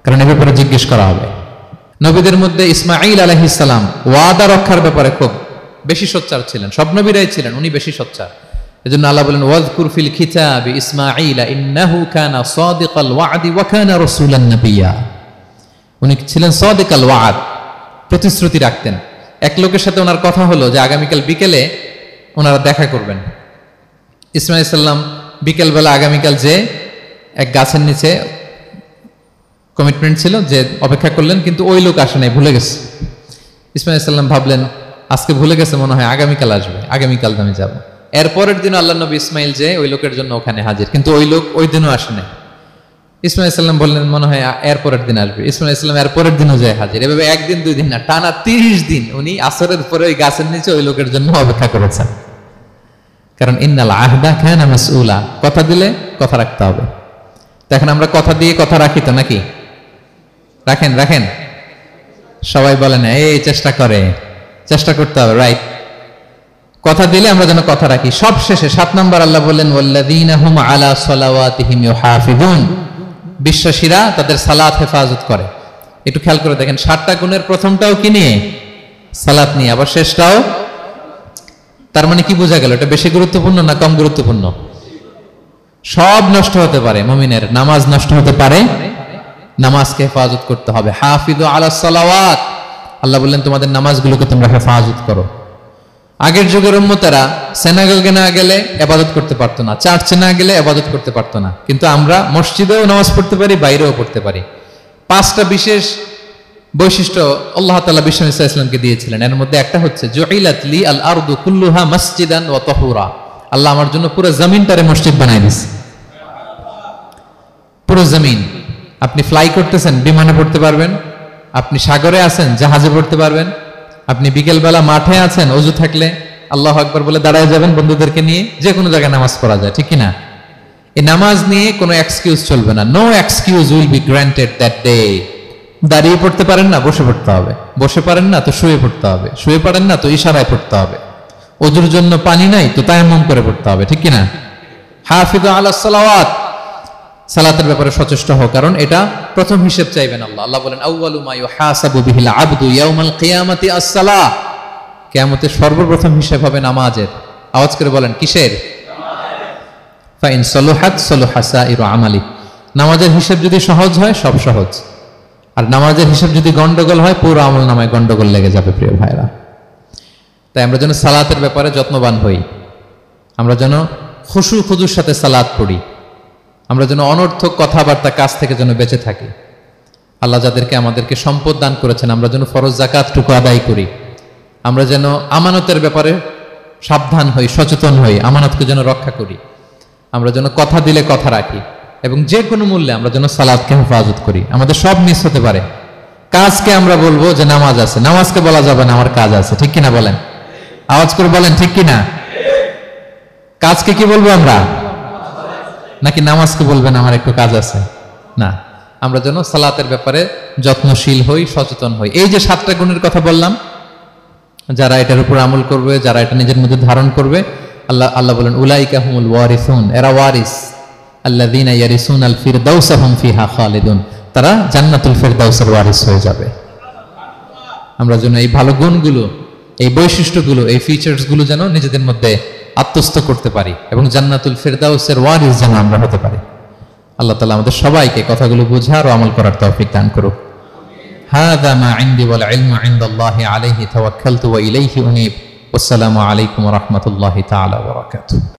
কারণ এ ব্যাপারে জিজ্ঞেস করা হবে। নবীদের মধ্যে ইসমাঈল আলাইহিস সালাম ওয়াদা রক্ষার ব্যাপারে খুব বেশি সোচ্চার ছিলেন। সব নবীরাই ছিলেন, উনি বেশি সোচ্চার। এজন্য আল্লাহ বলেন ওয়াজকুর ফিল কিতাবি ইসমাঈল ইন্নাহু কানা সাদিকাল ওয়াদি ওয়া কানা রাসূলান নাবিয়্যা। উনি ছিলেন সাদিকাল ওয়াদ, প্রতিশ্রুতি রাখতেন। এক লোকের সাথে ওনার কথা হলো যে আগামীকাল বিকেলে ওনারা দেখা করবেন। ইসমাঈল সাল্লাম বিকেলবেলা আগামীকাল যে এক গাছের নিচে কমিটমেন্ট ছিল যে অপেক্ষা করলেন, কিন্তু ওই লোক আসে নাই, ভুলে গেছে। ইসমাঈল সাল্লাম ভাবলেন আজকে ভুলে গেছে, মনে হয় আগামীকাল আসবে, আগামীকাল আমি যাব। এরপরের দিন আল্লাহ নবী ইসমাইল যে ওই লোকের জন্য ওখানে হাজির, কিন্তু ওই লোক ওই দিনও আসে নাই। ইসমাঈল সাল্লাম বললেন মনে হয় এরপরের দিন আসবে। ইসমাঈল সাল্লাম এরপরের দিনও যায় হাজির। এভাবে একদিন দুই দিন না, টানা 30 দিন উনি আসরের পরে ওই গাছের নিচে ওই লোকের জন্য অপেক্ষা করেছেন। কারণ ইন্নাল আহদা কানা মাসউলা, কথা দিলে কথা রাখতে হবে। তো এখন আমরা কথা দিয়ে কথা রাখি তো নাকি? রাখেন রাখেন, সবাই বলেন এই চেষ্টা করতে হবে, রাইট? কথা দিলে আমরা যেন কথা রাখি। সব শেষে 7 নম্বর আল্লাহ বললেন ওয়াল্লাযীনা হুম আলা সালাওয়াতিহিম ইউহাফিজুন, বিশ্বাসীরা তাদের সালাত হেফাজত করে। একটু খেয়াল করে দেখেন, 7টা গুণের প্রথমটাও কি নিয়ে? সালাত নিয়ে, আবার শেষটাও। তার মানে কি বোঝা গেল? এটা বেশি গুরুত্বপূর্ণ না কম গুরুত্বপূর্ণ? সব নষ্ট হতে পারে, মুমিনের নামাজ নষ্ট হতে পারে, নামাজকে হেফাজত করতে হবে। হাফিজু আলা সালাওয়াত, আল্লাহ বললেন তোমাদের নামাজগুলোকে তোমরা হেফাজত করো। আগের যুগের উম্মতেরা সিনাগোগে না গেলে ইবাদত করতে পারতো না, চার্চে না গেলে ইবাদত করতে পারতো না, কিন্তু আমরা মসজিদেও নামাজ পড়তে পারি, বাইরেও পড়তে পারি। 5টা বিশেষ বৈশিষ্ট্য আল্লাহ তাআলা বিশ্বনবী সাল্লাল্লাহু আলাইহি ওয়াসাল্লামকে দিয়েছিলেন। এর মধ্যে একটা হচ্ছে জুইলাত লি আল আরদু কুল্লুহা মাসজিদান ওয়া তাহুরা, আল্লাহ আমার জন্য পুরো জমিনটারে মসজিদ বানাই দিয়েছে। পুরো জমিন, আপনি ফ্লাই করতেছেন, বিমানে পড়তে পারবেন, আপনি সাগরে আছেন, জাহাজে পড়তে পারবেন, আপনি বিকেলবেলা মাঠে আছেন, ওযু থাকলে আল্লাহু আকবার বলে দাঁড়ায় যাবেন, বন্ধুদেরকে নিয়ে যে কোনো জায়গায় নামাজ পড়া যায়, ঠিক কিনা? এই নামাজ নিয়ে কোনো এক্সকিউজ চলবে না। No excuse will be granted that day. দাঁড়িয়ে পড়তে পারেন না, বসে পড়তে হবে, বসে পারেন না তো শুয়ে পড়তে হবে, শুয়ে পারেন না তো ইশারায় পড়তে হবে, ওযুর জন্য পানি নাই তো তায়াম্মুম করে পড়তে হবে, ঠিক কিনা? হাফিজু আলা সালাওয়াত, সালাতের ব্যাপারে সচেষ্ট হও, কারণ এটা প্রথম হিসেব চাইবেন আল্লাহ। আল্লাহ বলেন আউয়ালু মা ইউহাসাবু বিহিল আবদু ইয়াউমাল কিয়ামাতি আস-সালাহ, কিয়ামতের সর্বপ্রথম হিসেব হবে নামাজের। আওয়াজ করে বলেন কিসের? ফা ইন সালাহাত সালাহা সাইরু আমালি, নামাজের হিসেব যদি সহজ হয় সব সহজ, আর নামাজের হিসেব যদি গন্ডগোল হয় পুরো আমল নামায় গন্ডগোল লেগে যাবে। প্রিয় ভাইরা, তাই আমরা যেন সালাতের ব্যাপারে যত্নবান হই, আমরা যেন খুশু খুজুর সাথে সালাত পড়ি, আমরা যেন অনর্থক কথাবার্তা কাজ থেকে যেন বেঁচে থাকি। আল্লাহ যাদেরকে আমাদেরকে সম্পদ দান করেছেন, আমরা যেন ফরজ যাকাতটুকু আদায় করি, আমরা যেন আমানতের ব্যাপারে সাবধান হই, সচেতন হই, আমানতকে যেন রক্ষা করি, আমরা যেন কথা দিলে কথা রাখি, এবং যে কোনো মূল্যে আমরা যেন সালাতকে হেফাজত করি। আমাদের সব মিস হতে পারে, কাজকে আমরা বলবো যে নামাজ আছে, নামাজকে বলা যাবে না আমার কাজ আছে, ঠিক কিনা বলেন? আওয়াজ করে বলেন ঠিক কিনা? কাজকে কি বলবো আমরা, নাকি নামাজকে বলবেন আমার একটু কাজ আছে? না, আমরা যেন সালাতের ব্যাপারে যত্নশীল হই, সচেতন হই। এই যে 7টা গুণের কথা বললাম, যারা এটার উপর আমল করবে, যারা এটা নিজের মধ্যে ধারণ করবে, আল্লাহ বলেন উলাইকা হুমুল ওয়ারিসুন, এরা ওয়ারিস, আল্লাযীনা ইয়ারিসুনাল ফিরদাউসা হুম ফিহা খালিদুন, তারা জান্নাতুল ফিরদাউসের ওয়ারিস হয়ে যাবে। আমরা যেন এই ভালো গুণগুলো, এই বৈশিষ্ট্যগুলো, এই ফিচার্সগুলো যেন নিজেদের মধ্যে আত্মস্থ করতে পারি এবং জান্নাতুল ফিরদাউসের ওয়ারিস যেন আমরা হতে পারি। আল্লাহ তাআলা আমাদের সবাইকে কথাগুলো বুঝার ও আমল করার তৌফিক দান করুক। হাযা মা ইনদি ওয়াল ইলমু ইনদাল্লাহি আলাইহি তাওয়াক্কালতু ওয়া ইলাইহি উনীব। আসসালামু আলাইকুম ওয়া রাহমাতুল্লাহি তাআলা ওয়া বারাকাতুহু।